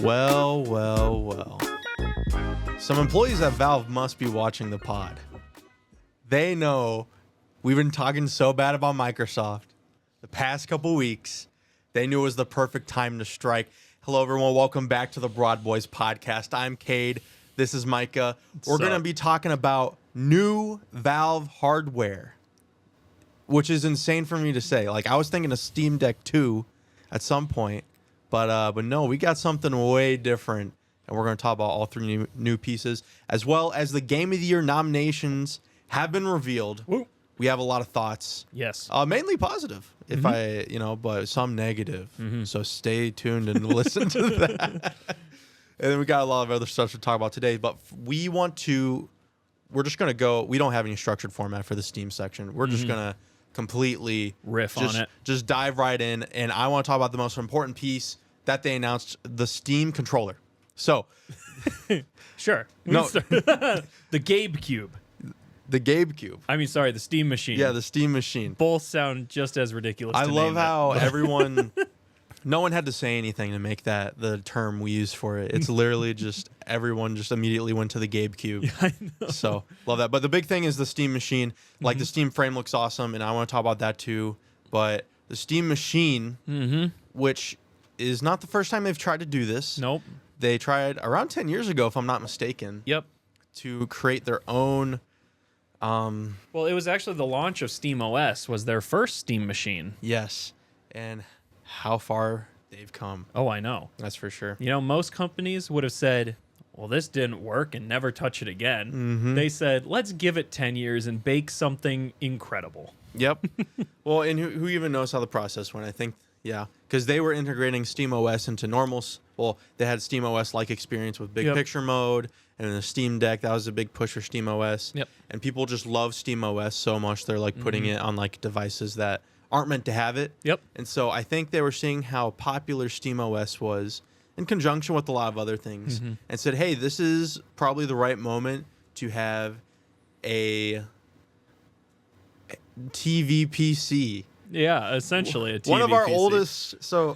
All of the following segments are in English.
Well, well, well. Some employees at Valve must be watching the pod. They know we've been talking so bad about Microsoft the past couple weeks. They knew it was the perfect time to strike. Hello, everyone. Welcome back to the BroadBoys podcast. I'm Cade. This is Micah. We're going to be talking about new Valve hardware, which is insane for me to say. Like, I was thinking of Steamdeck 2 at some point, but no, we got something way different, and we're going to talk about all three new pieces, as well as the Game of the Year nominations have been revealed. Woo. We have a lot of thoughts. Yes. Mainly positive, but some negative. So stay tuned and listen to that. And then we got a lot of other stuff to talk about today, but we're just going to go, we don't have any structured format for the Steam section. We're just going to completely riff on it. Just dive right in. And I want to talk about the most important piece that they announced, the Steam controller. So. Sure. No. The Gabe Cube. The Gabe Cube. I mean, sorry, the Steam Machine. Yeah, the Steam Machine. Both sound just as ridiculous. I love how it. everyone, no one had to say anything to make that the term we use for it. It's literally just everyone just immediately went to the Gabe Cube. Yeah, I know. So love that. But the big thing is the Steam Machine. Like the Steam frame looks awesome, and I want to talk about that too. But the Steam Machine, which is not the first time they've tried to do this. Nope. They tried around 10 years ago, if I'm not mistaken. Yep. To create their own. Well, it was actually the launch of Steam OS was their first Steam Machine. Yes. And how far they've come. Oh, I know. That's for sure. You know, most companies would have said, well, this didn't work and never touch it again. They said, let's give it 10 years and bake something incredible. Yep. Well, and who even knows how the process went? I think, yeah, because they were integrating SteamOS into normals. Well, they had SteamOS-like experience with Big Picture mode and the Steamdeck. That was a big push for SteamOS. Yep. And people just love SteamOS so much they're like putting it on like devices that aren't meant to have it. Yep. And so I think they were seeing how popular SteamOS was in conjunction with a lot of other things and said, hey, this is probably the right moment to have a TV PC. Yeah, essentially a TV One of our PC. oldest. So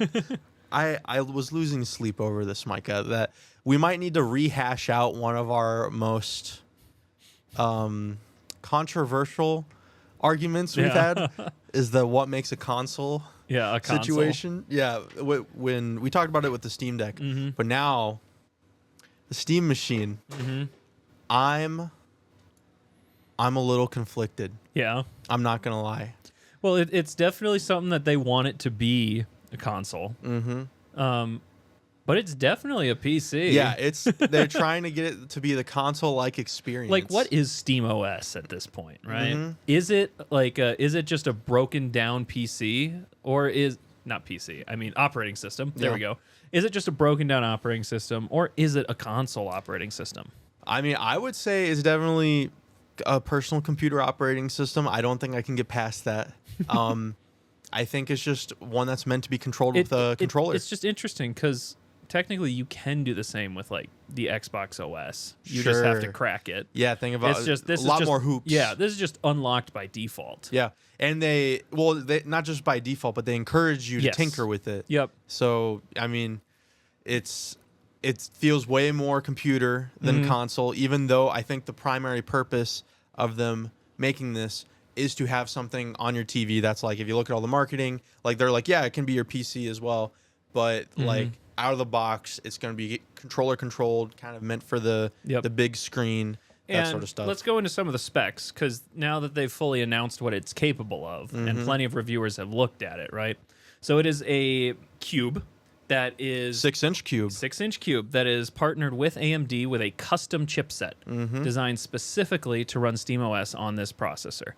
I was losing sleep over this, Micah, that we might need to rehash out one of our most controversial arguments we've had is the what makes a console a console situation. Yeah, when we talked about it with the Steam Deck, but now the Steam Machine, I'm a little conflicted. Yeah. I'm not gonna lie. Well, it's definitely something that they want it to be a console. But it's definitely a PC. Yeah, they're trying to get it to be the console-like experience. Like, what is SteamOS at this point, right? Is it is it just a broken down PC, or not PC? I mean, operating system. There we go. Is it just a broken down operating system, or is it a console operating system? I mean, I would say it's definitely a personal computer operating system. I don't think I can get past that. I think it's just one that's meant to be controlled with a controller. It's just interesting because technically you can do the same with like the Xbox OS. You Sure. just have to crack it. Yeah, think about a lot more hoops. Yeah, this is just unlocked by default. Yeah, and they not just by default, but they encourage you to tinker with it. Yep. So I mean, it feels way more computer than console, even though I think the primary purpose of them making this is to have something on your TV that's like, if you look at all the marketing, like they're like, yeah, it can be your PC as well, but like out of the box, it's going to be controller controlled, kind of meant for the big screen, that sort of stuff. Let's go into some of the specs, because now that they've fully announced what it's capable of, and plenty of reviewers have looked at it, right? So it is a cube that is 6-inch cube. 6-inch cube that is partnered with AMD with a custom chipset designed specifically to run SteamOS on this processor.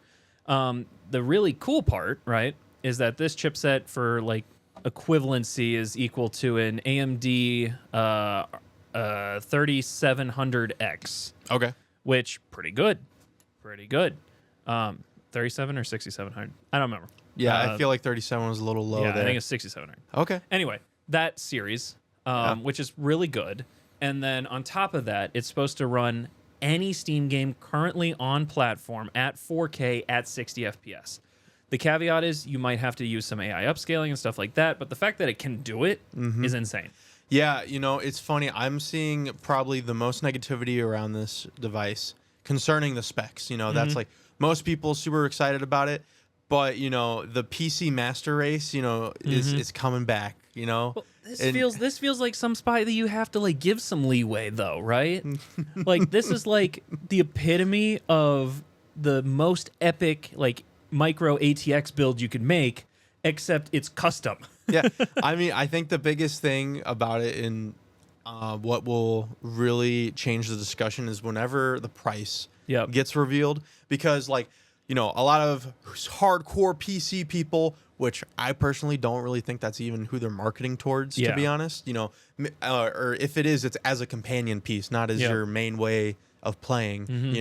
The really cool part, right, is that this chipset for like equivalency is equal to an AMD 3700X. Okay. Which pretty good. 37 or 6700? I don't remember. Yeah, I feel like 37 was a little low there. I think it's 6700. Okay. Anyway, that series, which is really good. And then on top of that, it's supposed to run any Steam game currently on platform at 4K at 60 FPS. The caveat is you might have to use some AI upscaling and stuff like that, but the fact that it can do it is insane. Yeah, it's funny. I'm seeing probably the most negativity around this device concerning the specs. That's like most people super excited about it, but the PC master race, is coming back. Well, this feels like some spot that you have to like give some leeway though, right? Like this is like the epitome of the most epic like micro ATX build you could make, except it's custom. Yeah, I mean, I think the biggest thing about it and what will really change the discussion is whenever the price gets revealed, because like a lot of hardcore PC people, which I personally don't really think that's even who they're marketing towards, to be honest. Or if it is, it's as a companion piece, not as your main way of playing.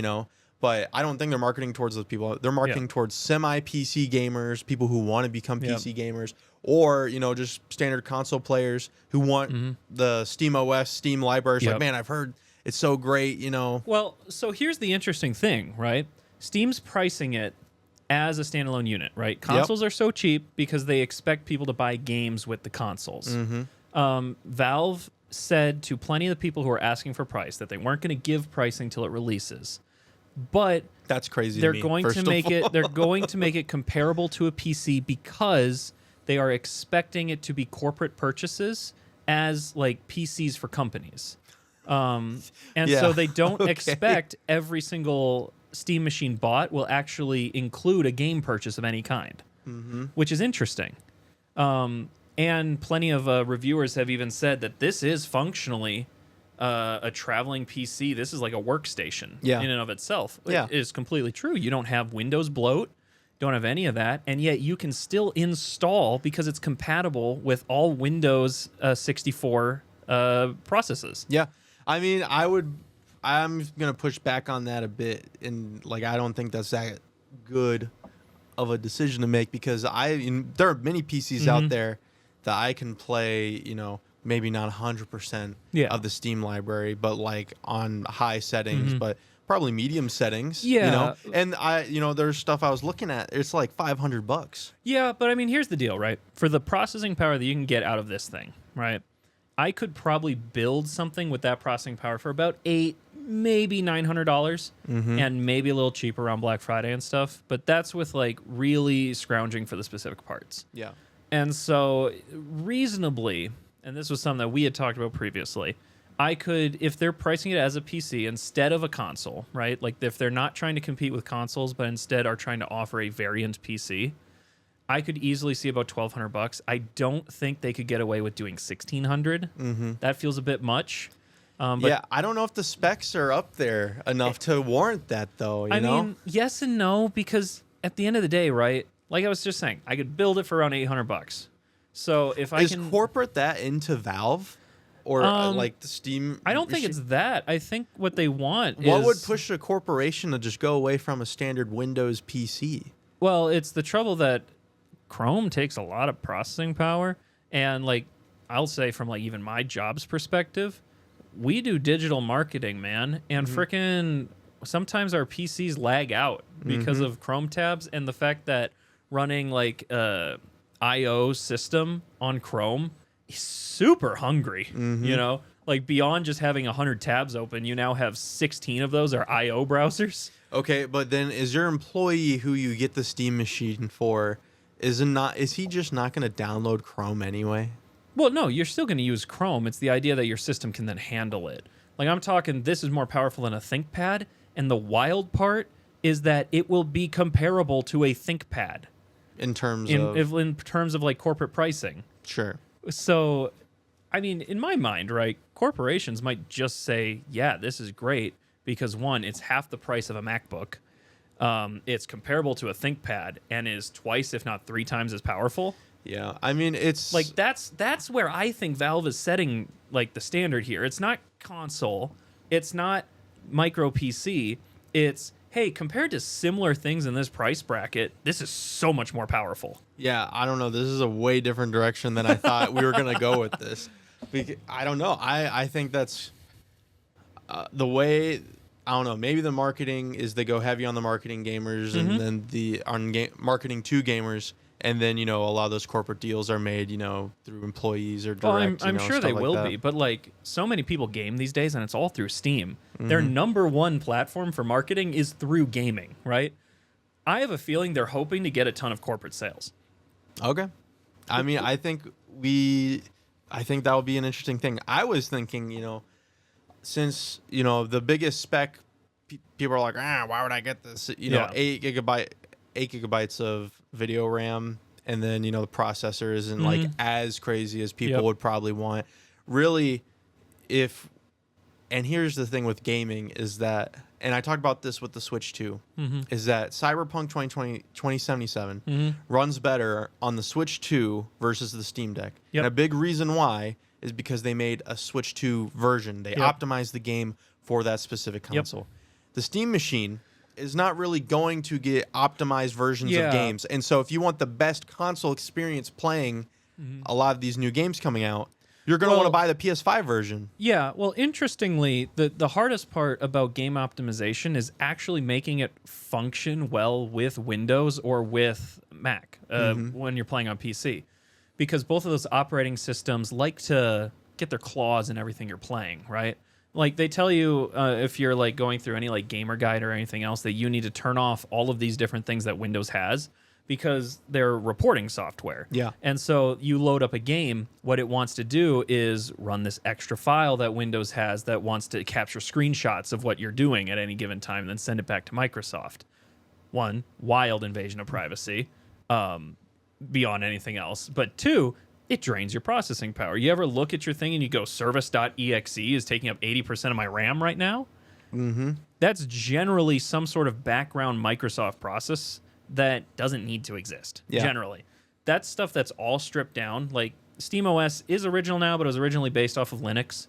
But I don't think they're marketing towards those people. They're marketing towards semi-PC gamers, people who want to become PC gamers, or, just standard console players who want the Steam OS, Steam library. Like, man, I've heard it's so great, Well, so here's the interesting thing, right? Steam's pricing it as a standalone unit, right? Consoles are so cheap because they expect people to buy games with the consoles. Valve said to plenty of the people who are asking for price that they weren't going to give pricing till it releases. But that's crazy. They're going to make it. They're going to make it comparable to a PC because they are expecting it to be corporate purchases as like PCs for companies, so they don't expect every single Steam machine bought will actually include a game purchase of any kind, which is interesting. And plenty of reviewers have even said that this is functionally a traveling PC. This is like a workstation in and of itself. It is completely true. You don't have Windows bloat, don't have any of that, and yet you can still install because it's compatible with all Windows 64 processes. Yeah, I mean, I'm gonna push back on that a bit, and like I don't think that's that good of a decision to make, because there are many PCs out there that I can play, maybe not 100% of the Steam library, but like on high settings, but probably medium settings. And there's stuff I was looking at. It's like $500. Yeah, but I mean, here's the deal, right? For the processing power that you can get out of this thing, right? I could probably build something with that processing power for about $800, maybe $900, and maybe a little cheaper on Black Friday and stuff. But that's with like really scrounging for the specific parts. Yeah. And so reasonably, and this was something that we had talked about previously, I could, if they're pricing it as a PC instead of a console, right? Like if they're not trying to compete with consoles, but instead are trying to offer a variant PC, I could easily see about $1,200. I don't think they could get away with doing $1,600. That feels a bit much. But I don't know if the specs are up there enough to warrant that, though. I mean, yes and no, because at the end of the day, right? Like I was just saying, I could build it for around $800. So if I can corporate that into Valve or like the Steam, I don't think it's that. I think what they want what would push a corporation to just go away from a standard Windows PC? Well, it's the trouble that Chrome takes a lot of processing power, and like I'll say from like even my job's perspective, we do digital marketing, man, and frickin' sometimes our PCs lag out because of Chrome tabs, and the fact that running like IO system on Chrome is super hungry. Like beyond just having 100 tabs open, you now have 16 of those are IO browsers. Okay, but then is your employee who you get the Steam machine for, is he just not going to download Chrome anyway? Well, no, you're still going to use Chrome. It's the idea that your system can then handle it. Like I'm talking, this is more powerful than a ThinkPad, and the wild part is that it will be comparable to a ThinkPad in terms of like corporate pricing. Sure. So, I mean, in my mind, right, corporations might just say, yeah, this is great because one, it's half the price of a MacBook. It's comparable to a ThinkPad and is twice, if not 3 times as powerful. Yeah, I mean, it's like that's where I think Valve is setting like the standard here. It's not console, it's not micro PC. It's hey, compared to similar things in this price bracket, this is so much more powerful. Yeah, I don't know. This is a way different direction than I thought we were gonna go with this. I don't know. I think that's the way. I don't know. Maybe the marketing is they go heavy on the marketing gamers, Mm-hmm. and then marketing to gamers, and then a lot of those corporate deals are made through employees or direct. I'm sure they stuff like will that. be, but like so many people game these days, and it's all through Steam. Their number one platform for marketing is through gaming, right? I have a feeling they're hoping to get a ton of corporate sales. Okay. I mean, I think that would be an interesting thing. I was thinking, since the biggest spec, people are like, why would I get this? Yeah. 8 gigabytes of video RAM, and then the processor isn't like as crazy as people Yep. would probably want. Really, and here's the thing with gaming is that, and I talked about this with the Switch too, is that Cyberpunk 2077 runs better on the Switch 2 versus the Steam Deck. Yep. And a big reason why is because they made a Switch 2 version. They optimized the game for that specific console. The Steam machine is not really going to get optimized versions of games. And so if you want the best console experience playing a lot of these new games coming out, you're going to want to buy the PS5 version. Yeah, well, interestingly, the hardest part about game optimization is actually making it function well with Windows or with Mac when you're playing on PC. Because both of those operating systems like to get their claws in everything you're playing, right? Like they tell you if you're like going through any like gamer guide or anything else that you need to turn off all of these different things that Windows has because they're reporting software. Yeah. And so you load up a game, what it wants to do is run this extra file that Windows has that wants to capture screenshots of what you're doing at any given time, then send it back to Microsoft. One, wild invasion of privacy beyond anything else. But two, it drains your processing power. You ever look at your thing and you go, service.exe is taking up 80% of my RAM right now? Mm-hmm. That's generally some sort of background Microsoft process that doesn't need to exist, generally. That's stuff that's all stripped down. Like, SteamOS is original now, but it was originally based off of Linux.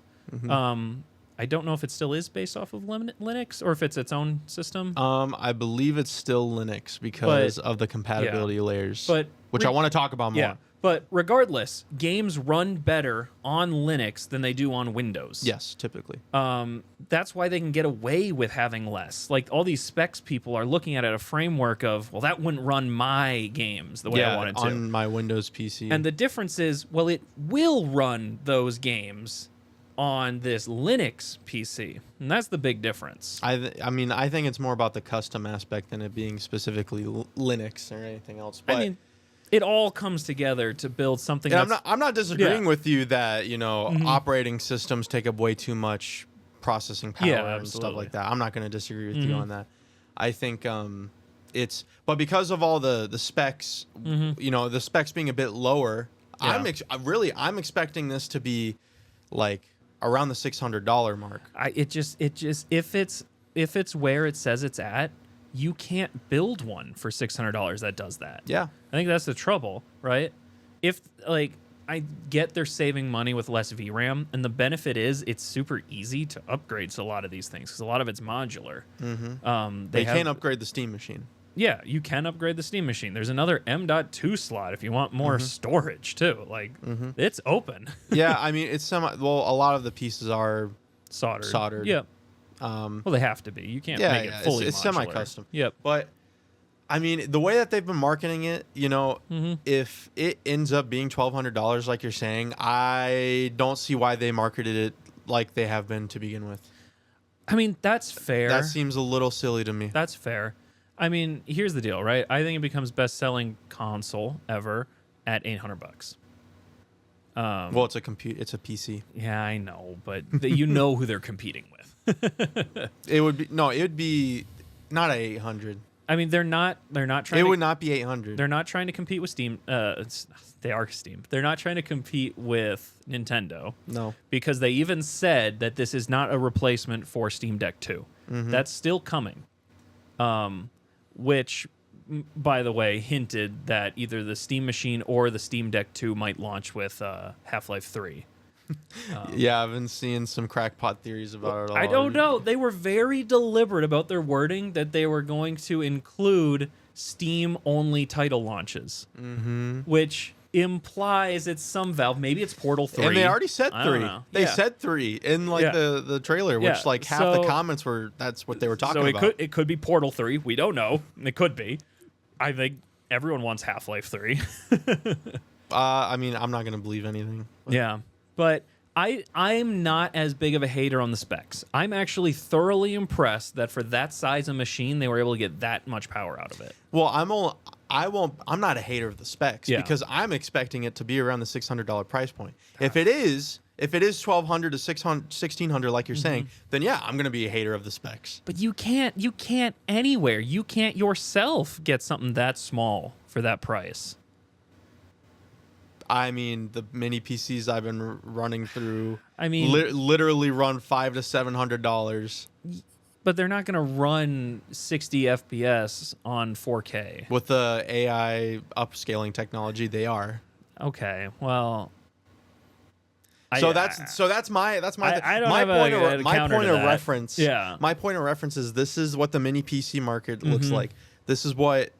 I don't know if it still is based off of Linux or if it's its own system. I believe it's still Linux because of the compatibility layers, which I want to talk about more. Yeah. But regardless, games run better on Linux than they do on Windows. Yes, typically. That's why they can get away with having less. Like, all these specs people are looking at it a framework of, well, that wouldn't run my games the way I wanted to. On my Windows PC. And the difference is, well, it will run those games on this Linux PC. And that's the big difference. I mean, I think it's more about the custom aspect than it being specifically Linux or anything else. But I mean, it all comes together to build something that's... I'm not disagreeing with you that, operating systems take up way too much processing power and stuff like that. I'm not going to disagree with you on that. I think but because of all the specs, the specs being a bit lower, I'm expecting this to be like around the $600 mark. If it's where it says it's at, you can't build one for $600 that does that. Yeah. I think that's the trouble, right? If, like, I get they're saving money with less VRAM, and the benefit is it's super easy to upgrade to a lot of these things because a lot of it's modular. They can't upgrade the Steam machine. Yeah, you can upgrade the Steam machine. There's another M.2 slot if you want more storage, too. Like, it's open. Yeah, I mean, it's a lot of the pieces are soldered. Yep. Well, they have to be. You can't make it fully it's modular. semi-custom. Yep. But, I mean, the way that they've been marketing it, if it ends up being $1,200 like you're saying, I don't see why they marketed it like they have been to begin with. I mean, that's fair. That seems a little silly to me. That's fair. I mean, here's the deal, right? I think it becomes best-selling console ever at $800. Well, it's a PC. Yeah, I know, but you know who they're competing with. It would be not 800. I mean, they're not trying. It would not be 800. They're not trying to compete with Steam. They are Steam. They're not trying to compete with Nintendo. No, because they even said that this is not a replacement for Steam Deck 2. That's still coming. Which, by the way, hinted that either the Steam machine or the Steam Deck 2 might launch with Half-Life 3. Yeah, I've been seeing some crackpot theories about it all. I don't know. They were very deliberate about their wording that they were going to include Steam-only title launches, which implies it's some Valve. Maybe it's Portal 3. And they already said I don't 3. know. They Yeah. said 3 in like Yeah. the trailer, which Yeah. like half So- the comments were that's what they were talking So about. it could be Portal 3. We don't know. It could be. I think everyone wants Half-Life 3. I mean, I'm not gonna believe anything. But Yeah. But I'm not as big of a hater on the specs. I'm actually thoroughly impressed that for that size of machine, they were able to get that much power out of it. Well, I'm not a hater of the specs Yeah. because I'm expecting it to be around the $600 price point. If it is $1,200 to $1,600 like you're saying, then yeah, I'm gonna be a hater of the specs. But you can't anywhere. You can't yourself get something that small for that price. I mean, the mini PCs I've been running through, I mean, literally run $500 to $700 but they're not going to run 60 FPS on 4K. with the AI upscaling technology. They are. Okay, well, that's my I don't my have point a of my counter point to of that. reference. Yeah. My point of reference is this is what the mini PC market looks like. This is what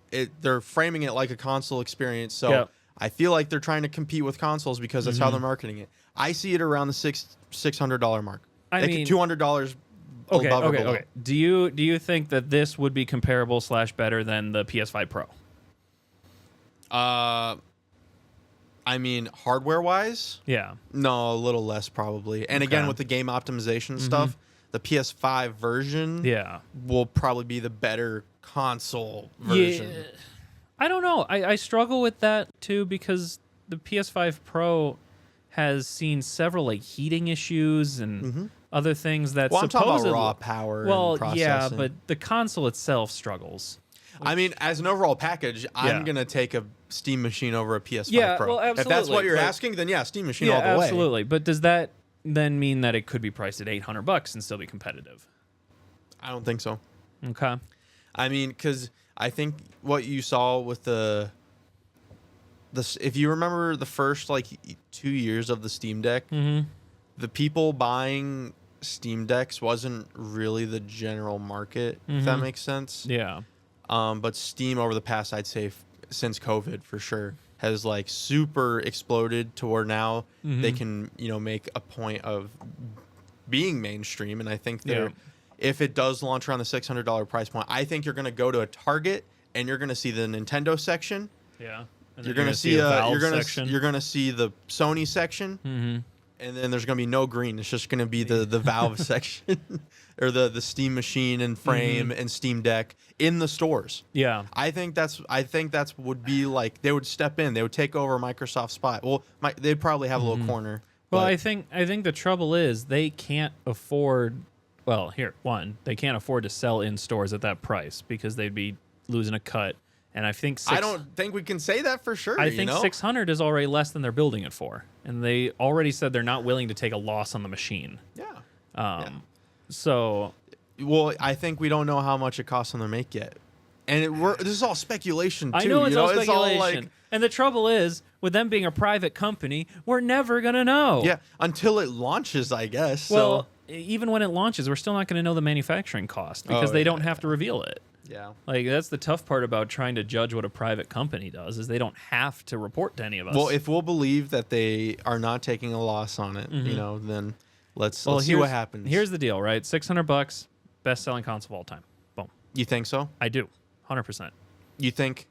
they're framing it like a console experience. So Yep. I feel like they're trying to compete with consoles because that's how they're marketing it. I see it around the $600 mark. I mean, $200 Okay, above or below. okay. Do you think that this would be comparable / better than the PS5 Pro? I mean, hardware wise, Yeah. no, a little less probably. And again, Okay. with the game optimization stuff, the PS5 version Yeah. will probably be the better console version. Yeah. I don't know. I struggle with that too because the PS5 Pro has seen several like heating issues and other things that Well, I'm talking supposedly about raw power. Well, and yeah, processing. but the console itself struggles. I mean, as an overall package, Yeah. I'm gonna take a Steam machine over a PS5 Yeah, Pro. well, If that's absolutely, what you're but- asking, then yeah, Steam machine Yeah, all the way. absolutely. But does that then mean that it could be priced at $800 and still be competitive? I don't think so. Okay. I mean, because I think what you saw with the if you remember the first like 2 years of the Steam Deck, the people buying Steam Decks wasn't really the general market, if that makes sense. Yeah. But Steam over the past, I'd say, since COVID for sure, has like super exploded to where now they can, make a point of being mainstream. And I think they're, if it does launch around the $600 price point, I think you're going to go to a Target and you're going to see the Nintendo section. Yeah. And You're then going to see a Valve you're section. going to see the Sony section. And then there's going to be no green. It's just going to be the Valve section or the Steam machine and frame and Steam Deck in the stores. Yeah. I think that's would be like they would step in. They would take over Microsoft's spot. Well, they'd probably have a little corner. Well, but I think the trouble is they can't afford. Well, they can't afford to sell in stores at that price because they'd be losing a cut. And I think I don't think we can say that for sure. I think 600 is already less than they're building it for, and they already said they're not willing to take a loss on the machine. Yeah. So, Well, I think we don't know how much it costs them to make yet, and this is all speculation too. I know it's all It's speculation. like, and the trouble is, with them being a private company, we're never gonna know. yeah, until it launches, I guess. Well, So, even when it launches, we're still not going to know the manufacturing cost because they don't have to reveal it. yeah. Like that's the tough part about trying to judge what a private company does is they don't have to report to any of us. Well, if we'll believe that they are not taking a loss on it, then let's see what here's- happens. Here's the deal, right? $600, best-selling console of all time. Boom. You think so? I do, 100%. You think?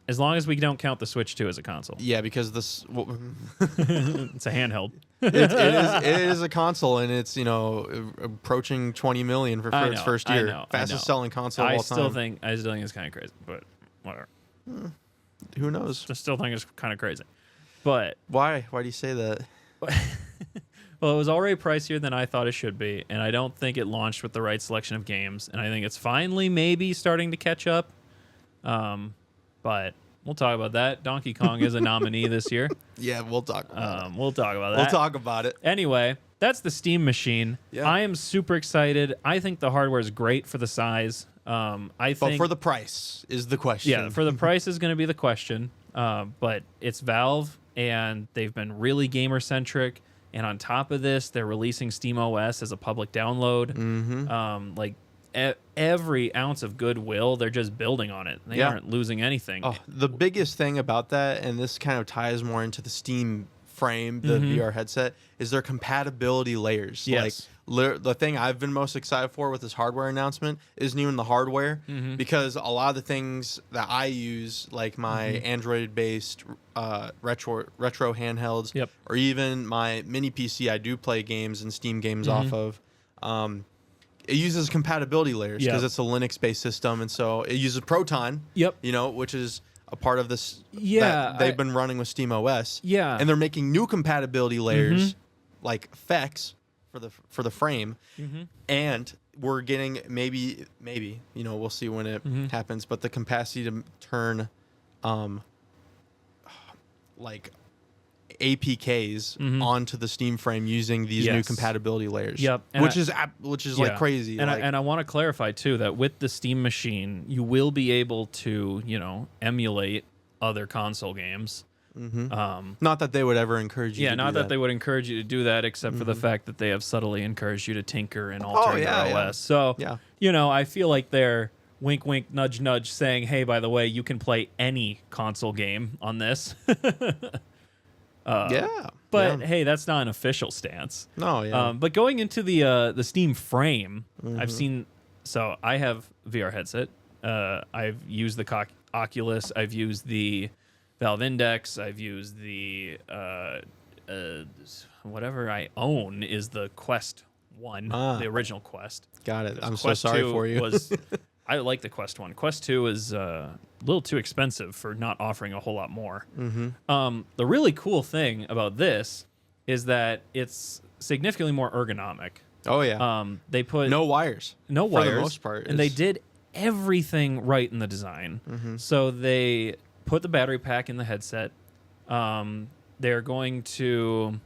As long as we don't count the Switch 2 as a console, Yeah, because this it's a handheld. it is a console, and it's approaching 20 million for I its know, first I year, know, I fastest know. selling console of all time. I still think it's kind of crazy, but whatever. Who knows? I still think it's kind of crazy, but Why? Why do you say that? well, it was already pricier than I thought it should be, and I don't think it launched with the right selection of games, and I think it's finally maybe starting to catch up. But we'll talk about that. Donkey Kong is a nominee this year. Yeah, we'll talk about it. We'll talk about that. We'll talk about it. Anyway, that's the Steam machine. Yeah. I am super excited. I think the hardware is great for the size. But for the price is the question. yeah, for the price is going to be the question. But it's Valve, and they've been really gamer centric. And on top of this, they're releasing Steam OS as a public download. Like every ounce of goodwill, they're just building on it. They aren't losing anything. Oh, the biggest thing about that, and this kind of ties more into the Steam frame, the VR headset, is their compatibility layers. Yes. Like the thing I've been most excited for with this hardware announcement isn't even the hardware, because a lot of the things that I use, like my Android-based retro handhelds, or even my mini PC, I do play games and Steam games off of. It uses compatibility layers because it's a Linux-based system, and so it uses Proton. You know, which is a part of this that they've been running with SteamOS. And they're making new compatibility layers like FX for the frame, and we're getting maybe you know, we'll see when it happens, but the capacity to turn like APKs onto the Steam frame using these new compatibility layers. Which is like crazy. And I want to clarify too that with the Steam machine, you will be able to, you know, emulate other console games. Not that they would ever encourage you to do not that that they would encourage you to do that, except for the fact that they have subtly encouraged you to tinker and alter your OS. So, you know, I feel like they're wink, wink, nudge, nudge saying, hey, by the way, you can play any console game on this. But hey, that's not an official stance. But going into the Steam frame, I've seen. So I have VR headset. I've used the Oculus. I've used the Valve Index. I've used the whatever I own is the Quest 1, the original Quest. Got it. I'm Quest so sorry 2 for you. I like the Quest 1. Quest 2 is a little too expensive for not offering a whole lot more. The really cool thing about this is that it's significantly more ergonomic. They put no wires for the most part, and they did everything right in the design. So they put the battery pack in the headset. They're going to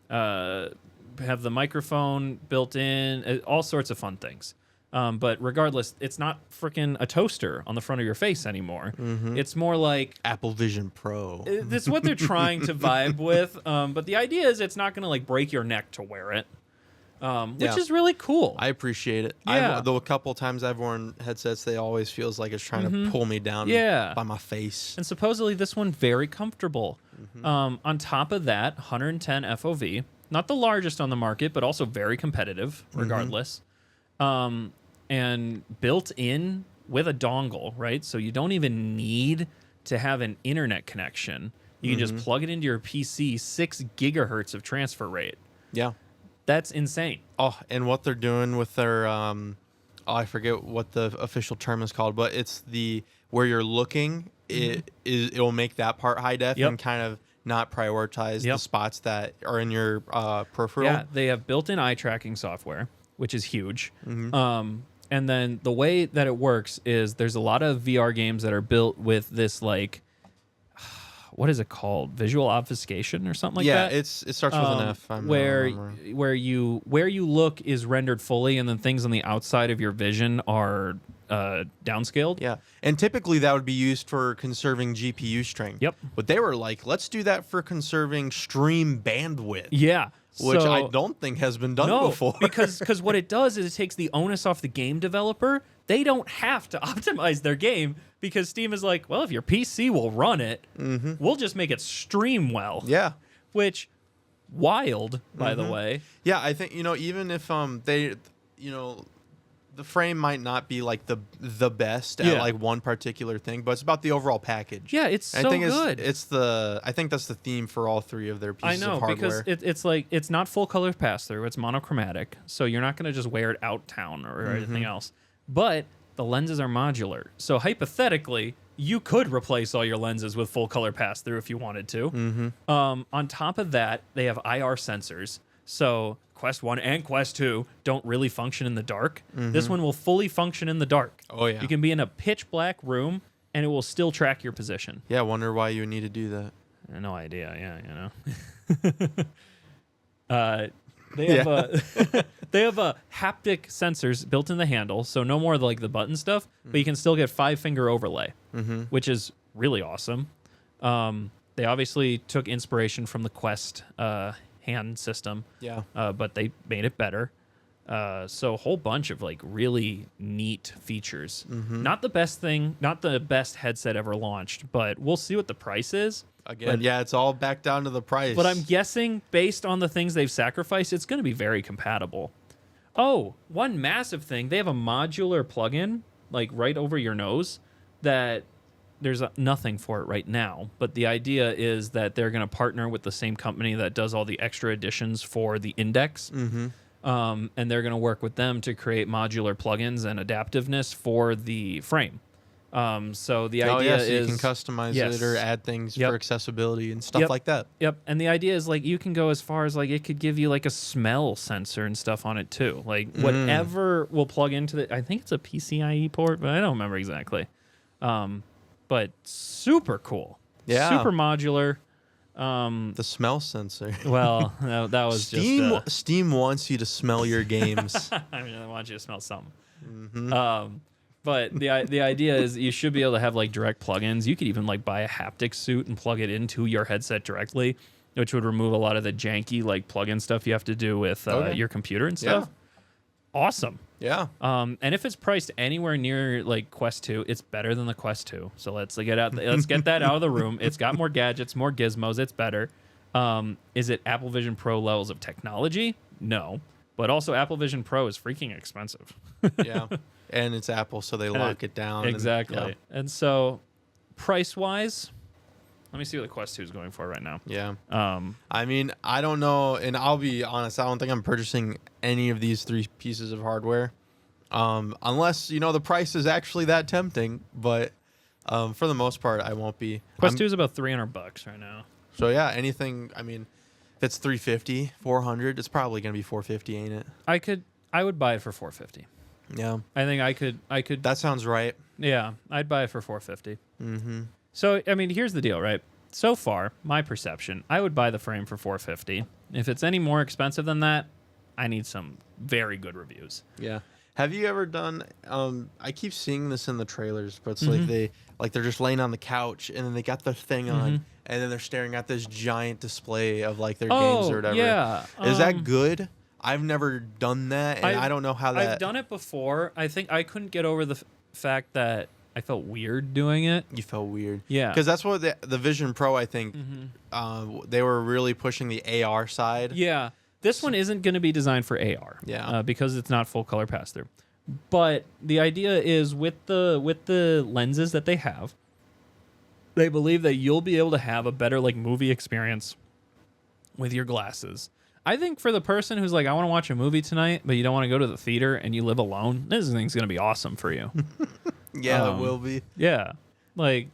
have the microphone built in, all sorts of fun things. But regardless, it's not freaking a toaster on the front of your face anymore. It's more like Apple Vision Pro. That's what they're trying to vibe with. But the idea is it's not going to like break your neck to wear it, which is really cool. I appreciate it. Though a couple times I've worn headsets, they always feels like it's trying to pull me down by my face. And supposedly this one very comfortable. On top of that, 110 FOV, not the largest on the market, but also very competitive regardless. And built in with a dongle, right? So you don't even need to have an internet connection. You can just plug it into your PC, 6 gigahertz of transfer rate. That's insane. Oh, and what they're doing with their, I forget what the official term is called, but it's where you're looking, it'll make that part high def and kind of not prioritize the spots that are in your peripheral. Yeah, they have built-in eye tracking software, which is huge. And then the way that it works is there's a lot of VR games that are built with this, like, what is it called? Visual obfuscation or something like that? Yeah, it starts with an F. Where you look is rendered fully, and then things on the outside of your vision are downscaled. Yeah, and typically that would be used for conserving GPU strength. But they were like, let's do that for conserving stream bandwidth. Which I don't think has been done before. because what it does is it takes the onus off the game developer. They don't have to optimize their game because Steam is like, well, if your PC will run it, we'll just make it stream well. Which, wild, by the way. Yeah, I think, you know, even if they, you know, the frame might not be like the best at like one particular thing, but it's about the overall package. It's so good. I think that's the theme for all three of their pieces of hardware. Because it's like it's not full color pass through. It's monochromatic, so you're not going to just wear it out town or anything else. But the lenses are modular, so hypothetically, you could replace all your lenses with full color pass through if you wanted to. On top of that, they have IR sensors. So Quest 1 and Quest 2 don't really function in the dark. This one will fully function in the dark. You can be in a pitch black room and it will still track your position. I wonder why you would need to do that. No idea. You know. They have haptic sensors built in the handle, so no more like the button stuff, but you can still get 5-finger overlay, which is really awesome. They obviously took inspiration from the Quest hand system, but they made it better. So a whole bunch of like really neat features. Not the best thing, not the best headset ever launched, but we'll see what the price is. Again, yeah, it's all back down to the price. But I'm guessing based on the things they've sacrificed, it's going to be very compatible. Oh, one massive thing. They have a modular plugin like right over your nose that there's nothing for it right now. But the idea is that they're going to partner with the same company that does all the extra additions for the Index. And they're going to work with them to create modular plugins and adaptiveness for the frame. So the idea is you can customize it or add things for accessibility and stuff like that. Yep. And the idea is like you can go as far as like it could give you like a smell sensor and stuff on it too. Like whatever will plug into the, I think it's a PCIe port, but I don't remember exactly. But super cool. Yeah. Super modular. The smell sensor. Well, that was Steam wants you to smell your games. I mean, I want you to smell something. But the idea is you should be able to have like direct plugins. You could even like buy a haptic suit and plug it into your headset directly, which would remove a lot of the janky like plug-in stuff you have to do with your computer and stuff. Awesome. Yeah. And if it's priced anywhere near like Quest 2, it's better than the Quest 2. So let's get that out of the room. It's got more gadgets, more gizmos. It's better. Is it Apple Vision Pro levels of technology? No. But also Apple Vision Pro is freaking expensive. Yeah. And it's Apple, so they lock it down. Exactly. And so price-wise, let me see what the Quest 2 is going for right now. Yeah. I mean, I don't know, and I'll be honest, I don't think I'm purchasing any of these three pieces of hardware. Unless, the price is actually that tempting, but for the most part, I won't be. Quest 2 is about $300 right now. So yeah, anything, I mean, if it's $350, $400, it's probably going to be $450, ain't it? I would buy it for $450. Yeah. I think I could. That sounds right. Yeah, I'd buy it for $450. So, I mean, here's the deal, right? So far, my perception, I would buy the frame for $450. If it's any more expensive than that, I need some very good reviews. Yeah. Have you ever done? I keep seeing this in the trailers, but it's like they're just laying on the couch and then they got their thing on and then they're staring at this giant display of like their games or whatever. Yeah. Is that good? I've never done that, and I don't know how that. I've done it before. I think I couldn't get over the fact that I felt weird doing it. You felt weird, yeah. Because that's what the Vision Pro, I think, they were really pushing the AR side. Yeah, this one isn't going to be designed for AR. Yeah, because it's not full color pass through. But the idea is with the lenses that they have, they believe that you'll be able to have a better like movie experience with your glasses. I think for the person who's like, I want to watch a movie tonight, but you don't want to go to the theater and you live alone, this thing's going to be awesome for you. Yeah, it will be. Yeah. Like,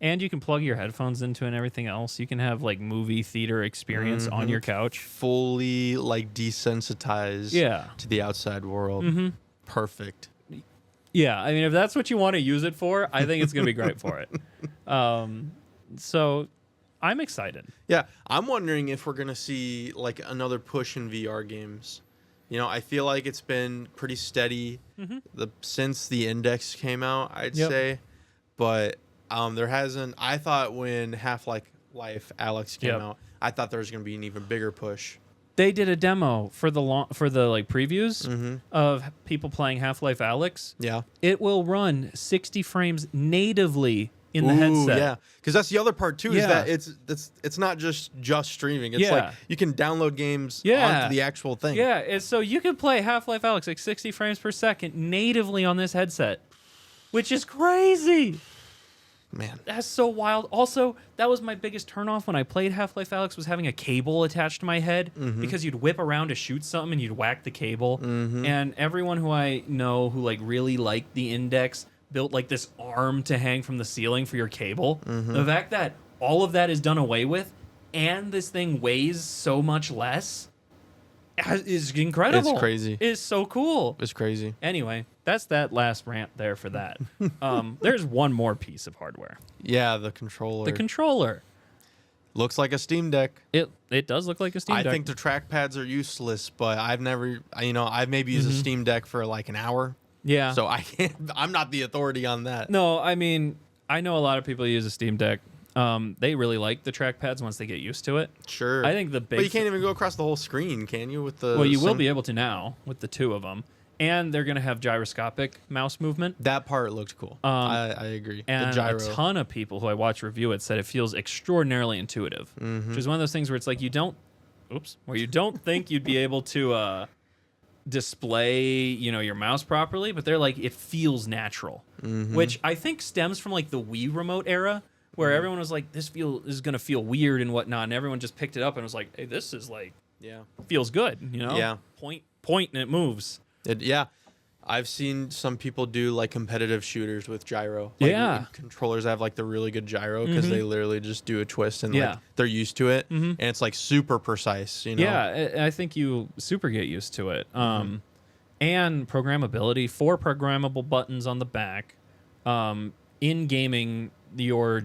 and you can plug your headphones into and everything else. You can have like movie theater experience on your couch. Fully like desensitized to the outside world. Perfect. Yeah. I mean, if that's what you want to use it for, I think it's going to be great for it. So I'm excited. Yeah. I'm wondering if we're going to see like another push in VR games. I feel like it's been pretty steady since the Index came out, I'd say. But there hasn't. I thought when Half-Life Alyx came out, I thought there was going to be an even bigger push. They did a demo for the like previews of people playing Half-Life Alyx. Yeah. It will run 60 frames natively in the headset. Yeah, because that's the other part too. Is that it's not just streaming. It's like you can download games onto the actual thing. Yeah, so you can play Half-Life Alyx like 60 frames per second natively on this headset, which is crazy. Man, that's so wild. Also, that was my biggest turnoff when I played Half-Life Alyx was having a cable attached to my head because you'd whip around to shoot something and you'd whack the cable. And everyone who I know who like really liked the Index built like this arm to hang from the ceiling for your cable. The fact that all of that is done away with and this thing weighs so much less is incredible. It's crazy. It's so cool. It's crazy. Anyway, that's that last rant there for that. There's one more piece of hardware. Yeah, the controller. The controller. Looks like a Steamdeck. It does look like a Steamdeck. I think the trackpads are useless, but I've maybe used a Steamdeck for like an hour. Yeah. So I'm not the authority on that. No, I mean, I know a lot of people use a Steam Deck. They really like the trackpads once they get used to it. Sure. I think the big... But you can't even go across the whole screen, can you? With the Well, you will be able to now with the two of them. And they're going to have gyroscopic mouse movement. That part looked cool. I agree. And the gyro. a ton of people who I watch review it said it feels extraordinarily intuitive, which is one of those things where it's like you don't think you'd be able to display, your mouse properly, but they're like, it feels natural, which I think stems from like the Wii remote era, where everyone was like, this is going to feel weird and whatnot, and everyone just picked it up and was like, hey, this is like, feels good, Yeah. Point and it moves. I've seen some people do like competitive shooters with gyro. Controllers have like the really good gyro because they literally just do a twist and like they're used to it, and it's like super precise. Yeah, I think you super get used to it. And programmability, 4 programmable buttons on the back. In gaming, your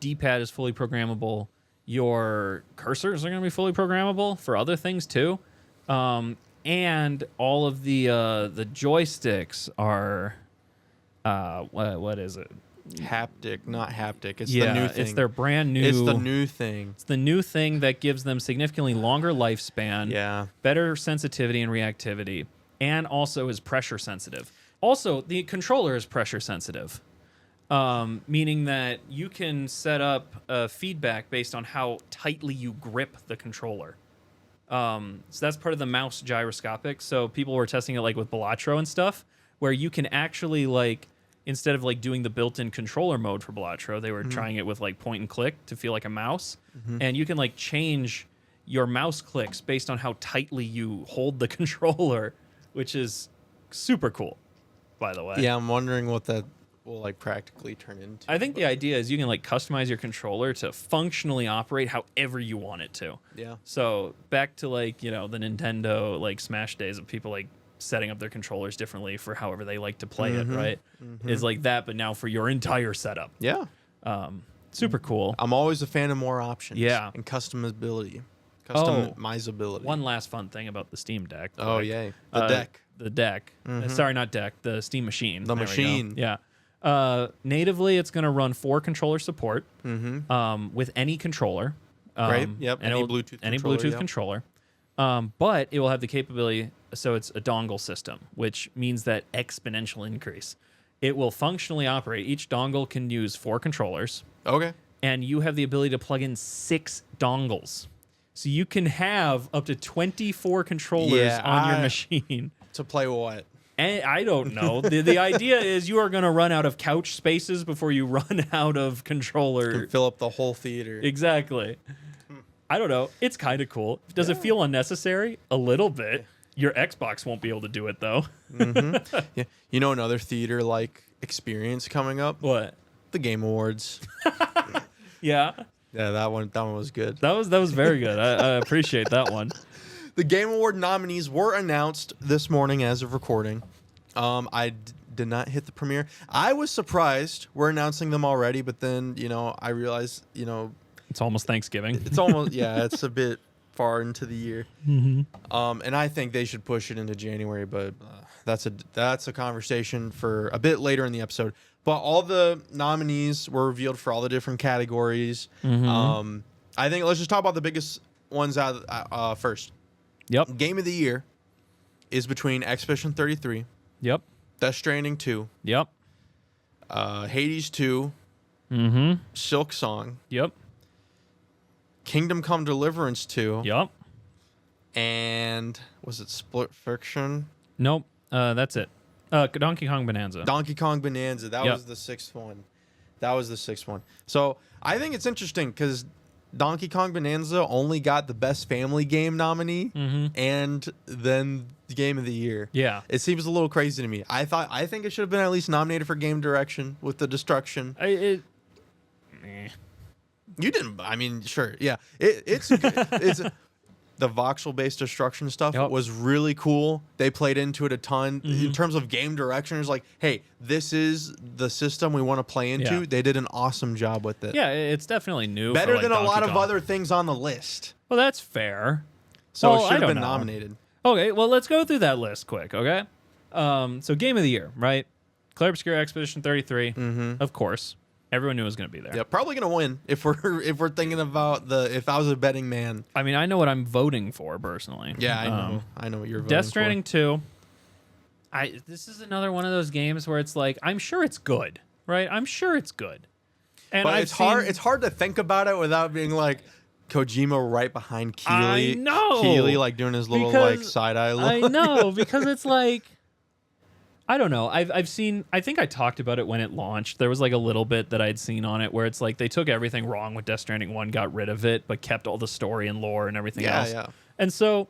D-pad is fully programmable. Your cursors are going to be fully programmable for other things too. And all of the joysticks are, what is it? Haptic, not haptic. It's the new thing. It's their brand new. It's the new thing. It's the new thing that gives them significantly longer lifespan. Yeah. Better sensitivity and reactivity, and also is pressure sensitive. Also, the controller is pressure sensitive, meaning that you can set up feedback based on how tightly you grip the controller. So that's part of the mouse gyroscopic. So people were testing it like with Balatro and stuff, where you can actually like, instead of like doing the built-in controller mode for Balatro, they were trying it with like point and click to feel like a mouse. And you can like change your mouse clicks based on how tightly you hold the controller, which is super cool, by the way. Yeah, I'm wondering what that will like practically turn into. I think the idea is you can like customize your controller to functionally operate however you want it to. Yeah. So back to like, the Nintendo like Smash days of people like setting up their controllers differently for however they like to play it, right? Is like that, but now for your entire setup. Yeah. Super cool. I'm always a fan of more options. Yeah. And customizability. Customizability. One last fun thing about the Steamdeck. Oh, yay. The deck. The deck. Sorry, not deck. The Steam machine. The machine. Yeah. Natively, it's going to run 4 controller support with any controller. Right. Yep. Any Bluetooth controller. But it will have the capability, so it's a dongle system, which means that exponential increase. It will functionally operate. Each dongle can use 4 controllers. Okay. And you have the ability to plug in 6 dongles. So you can have up to 24 controllers on your machine. To play what? And I don't know. The idea is you are going to run out of couch spaces before you run out of controller. You can fill up the whole theater. Exactly. I don't know. It's kind of cool. Does it feel unnecessary? A little bit. Your Xbox won't be able to do it, though. Yeah. You know another theater-like experience coming up? What? The Game Awards. Yeah. Yeah, that one was good. That was very good. I appreciate that one. The Game Award nominees were announced this morning as of recording. I did not hit the premiere. I was surprised we're announcing them already, but then, I realized, It's almost Thanksgiving. it's almost, it's a bit far into the year. And I think they should push it into January, but that's a conversation for a bit later in the episode. But all the nominees were revealed for all the different categories. I think let's just talk about the biggest ones out first. Yep. Game of the year is between Expedition 33, Yep. Death Stranding 2, Yep. Hades 2, Silk Song, Yep. Kingdom Come Deliverance 2, Yep. and was it Split Fiction? Nope. That's it. Donkey Kong Bonanza. Donkey Kong Bonanza. That was the 6th one. So I think it's interesting because Donkey Kong Bonanza only got the Best Family Game nominee and then the Game of the Year. Yeah. It seems a little crazy to me. I think it should have been at least nominated for Game Direction with the Destruction. Meh. You didn't. I mean, sure. Yeah. It's the voxel-based Destruction stuff was really cool. They played into it a ton. In terms of game direction, it's like, hey, this is the system we want to play into. Yeah. They did an awesome job with it. Yeah, it's definitely new. Better for, like, than a Donkey lot of Kong. other things on the list. Well, that's fair. So Well, it I should have don't been know. nominated. Okay, well, let's go through that list quick, okay? So Game of the Year, right? Claire Obscura Expedition 33, of course. Everyone knew it was going to be there. Yeah, probably gonna win if we're thinking about if I was a betting man. I mean, I know what I'm voting for personally. Yeah, I know what you're voting Death for. Stranding 2. This is another one of those games where it's like, I'm sure it's good, right? I'm sure it's good. And But it's hard to think about it without being like Kojima right behind Keeley. I know. Keeley like doing his little like side eye look. I know, because it's like, I don't know. I've seen, I think I talked about it when it launched. There was like a little bit that I'd seen on it where it's like they took everything wrong with Death Stranding 1, got rid of it, but kept all the story and lore and everything else. Yeah. And so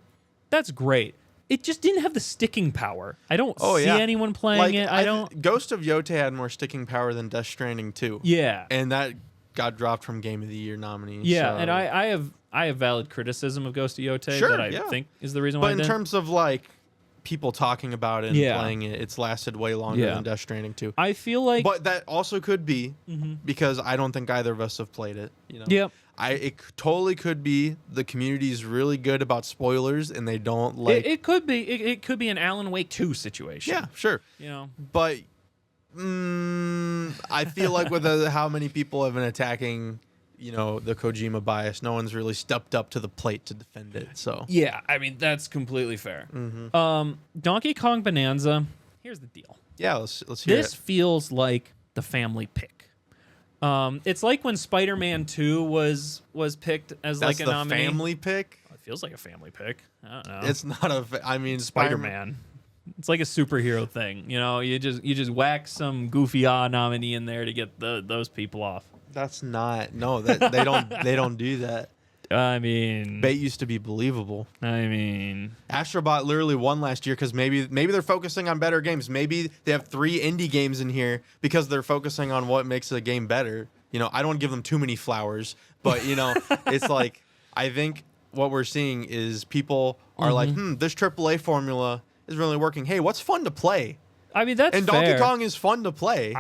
that's great. It just didn't have the sticking power. I don't see anyone playing like, it. I don't. Ghost of Yote had more sticking power than Death Stranding 2. Yeah. And that got dropped from Game of the Year nominee. Yeah, so. and I have valid criticism of Ghost of Yote Sure, that I think is the reason why. But in terms of like people talking about it and playing it, it's lasted way longer than Death Stranding 2. I feel like, but that also could be because I don't think either of us have played it. You know. Yep. It totally could be the community's really good about spoilers and they don't like. It could be. It could be an Alan Wake 2 situation. Yeah, sure. You know, but I feel like with how many people have been attacking, you know, the Kojima bias, no one's really stepped up to the plate to defend it. So yeah, I mean that's completely fair. Donkey Kong Bonanza. Here's the deal. Yeah, let's hear This it. feels like the family pick. It's like when Spider-Man 2 was picked as That's like a the nominee. family pick. It feels like a family pick. I don't know. It's not a. I mean, Spider-Man. It's like a superhero thing, you know. You just whack some goofy nominee in there to get those people off. That's not. No, that they don't do that. I mean, Bait used to be believable. Astrobot literally won last year because maybe they're focusing on better games. Maybe they have 3 indie games in here because they're focusing on what makes a game better. You know, I don't want to give them too many flowers, but you know, it's like I think what we're seeing is people are like, this AAA formula is really working. Hey, what's fun to play? I mean, that's and fair. Donkey Kong is fun to play.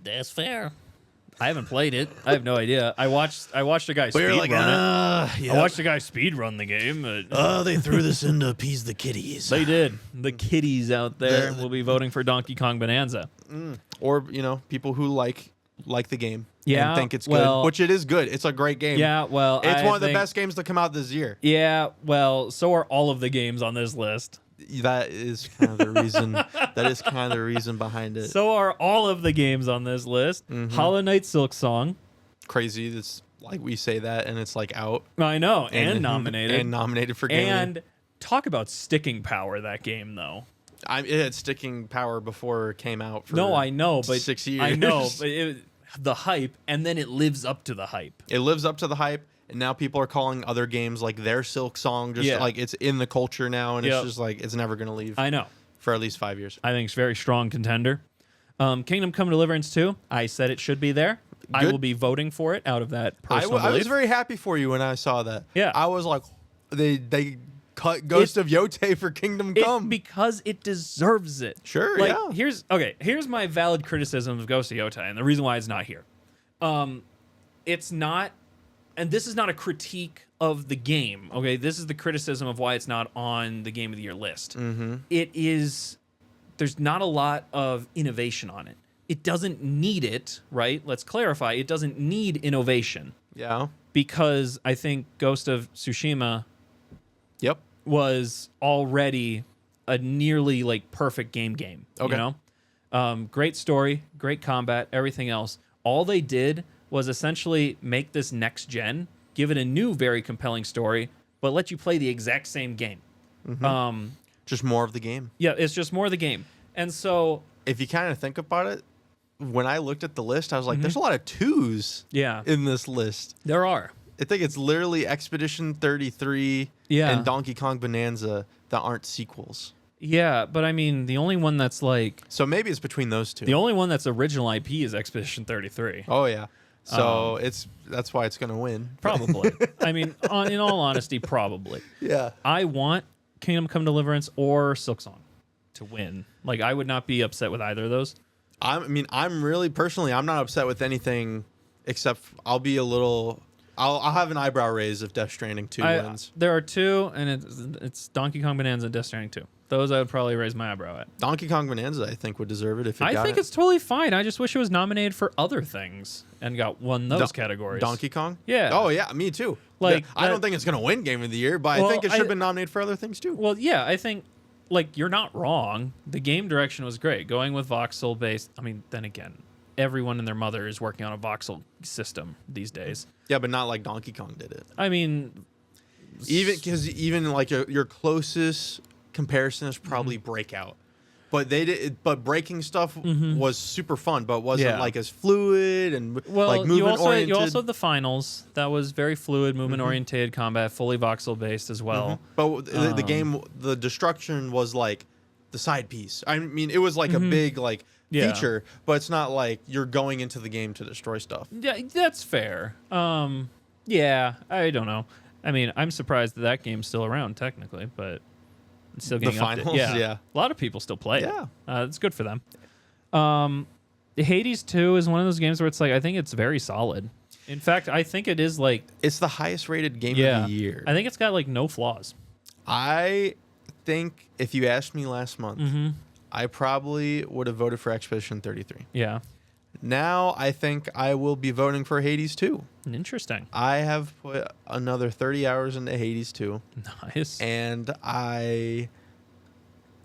That's fair. I haven't played it. I have no idea. I watched a guy speed run it. I watched a guy speed run the game. They threw this in to appease the kiddies. They did. The kiddies out there will be voting for Donkey Kong Bonanza. Or, you know, people who like the game and think it's good, which it is good. It's a great game. Yeah, well, it's one of the best games to come out this year. Yeah, well, so are all of the games on this list. That is kind of the reason. That is kind of the reason behind it. So are all of the games on this list. Hollow Knight Silk Song. Crazy. That's like we say that and it's like out. I know, and nominated. And nominated for game. And talk about sticking power, that game, though. It had sticking power before it came out for I know, but 6 years. I know, but the hype, and then it lives up to the hype. It lives up to the hype. And now people are calling other games like their Silk Song, just like it's in the culture now, and it's just like it's never gonna leave. I know. For at least 5 years. I think it's a very strong contender. Kingdom Come Deliverance 2. I said it should be there. Good. I will be voting for it out of that personal I was very happy for you when I saw that. Yeah. I was like, they cut Ghost of Yote for Kingdom Come because it deserves it. Sure. Like, yeah. Here's my valid criticism of Ghost of Yote, and the reason why it's not here. It's not. And this is not a critique of the game, okay? This is the criticism of why it's not on the Game of the Year list. It is, there's not a lot of innovation on it. It doesn't need it, right? Let's clarify. It doesn't need innovation. Yeah. Because I think Ghost of Tsushima was already a nearly like perfect game. Okay. You know? Great story, great combat, everything else. All they did was essentially make this next gen, give it a new, very compelling story, but let you play the exact same game. Just more of the game. Yeah, it's just more of the game. And so, if you kind of think about it, when I looked at the list, I was like, there's a lot of 2s in this list. There are. I think it's literally Expedition 33 and Donkey Kong Bonanza that aren't sequels. Yeah, but I mean, the only one that's like... So maybe it's between those 2. The only one that's original IP is Expedition 33. Oh, yeah. So that's why it's going to win. Probably. I mean, in all honesty, probably. Yeah. I want Kingdom Come Deliverance or Silk Song to win. Like, I would not be upset with either of those. I'm really, personally, I'm not upset with anything except I'll be a little... I'll have an eyebrow raise if Death Stranding 2 wins. There are 2, and it's Donkey Kong Bonanza and Death Stranding 2. Those I would probably raise my eyebrow at. Donkey Kong Bonanza, I think, would deserve it if it got I think it's totally fine. I just wish it was nominated for other things and won those categories. Donkey Kong? Yeah. Oh, yeah, me too. Like, I don't think it's going to win Game of the Year, but I think it should have been nominated for other things too. Well, yeah, I think, like, you're not wrong. The game direction was great. Going with voxel-based, I mean, then again, everyone and their mother is working on a voxel system these days. Yeah, but not like Donkey Kong did it. I mean... Even like your closest comparison is probably Breakout. But but breaking stuff was super fun, but wasn't like as fluid and like movement oriented. You also had the finals. That was very fluid, movement oriented combat, fully voxel based as well. But the game, the destruction was like the side piece. I mean, it was like a big feature, but it's not like you're going into the game to destroy stuff. Yeah, that's fair. Yeah, I don't know. I mean, I'm surprised that game's still around technically, but it's still getting the finals. Yeah, a lot of people still play it. Yeah, it's good for them. Hades 2 is one of those games where it's like I think it's very solid. In fact, I think it is like it's the highest rated game of the year. I think it's got like no flaws. I think if you asked me last month, I probably would have voted for Expedition 33. Yeah. Now I think I will be voting for Hades 2. Interesting. I have put another 30 hours into Hades 2. Nice. And I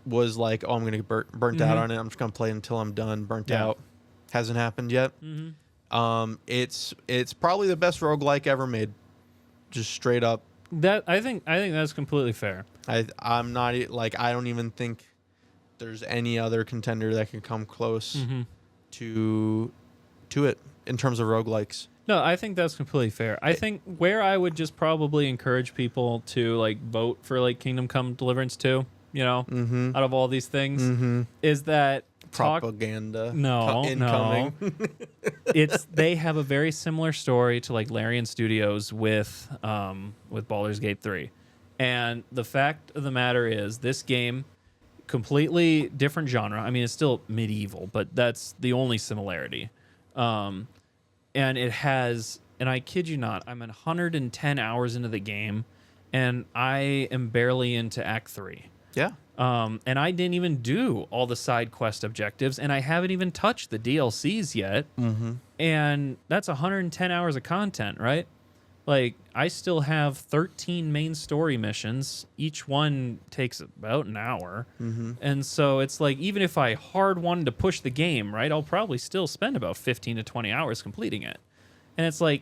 was like, oh, I'm going to get burnt out on it. I'm just going to play until I'm done, burnt out. Hasn't happened yet. It's probably the best roguelike ever made. Just straight up. I think that's completely fair. I'm not like I don't even think there's any other contender that can come close to it in terms of roguelikes. No, I think that's completely fair. I think where I would just probably encourage people to like vote for like Kingdom Come Deliverance 2, you know, out of all these things, is that propaganda. Incoming. They have a very similar story to like Larian Studios with Baldur's Gate 3. And the fact of the matter is this game, completely different genre. I mean, it's still medieval, but that's the only similarity. And it has, and I kid you not, I'm 110 hours into the game, and I am barely into Act 3. Yeah. And I didn't even do all the side quest objectives, and I haven't even touched the DLCs yet. And that's 110 hours of content, right? Like, I still have 13 main story missions. Each one takes about an hour. And so it's like, even if I hard wanted to push the game, right, I'll probably still spend about 15 to 20 hours completing it. And it's like,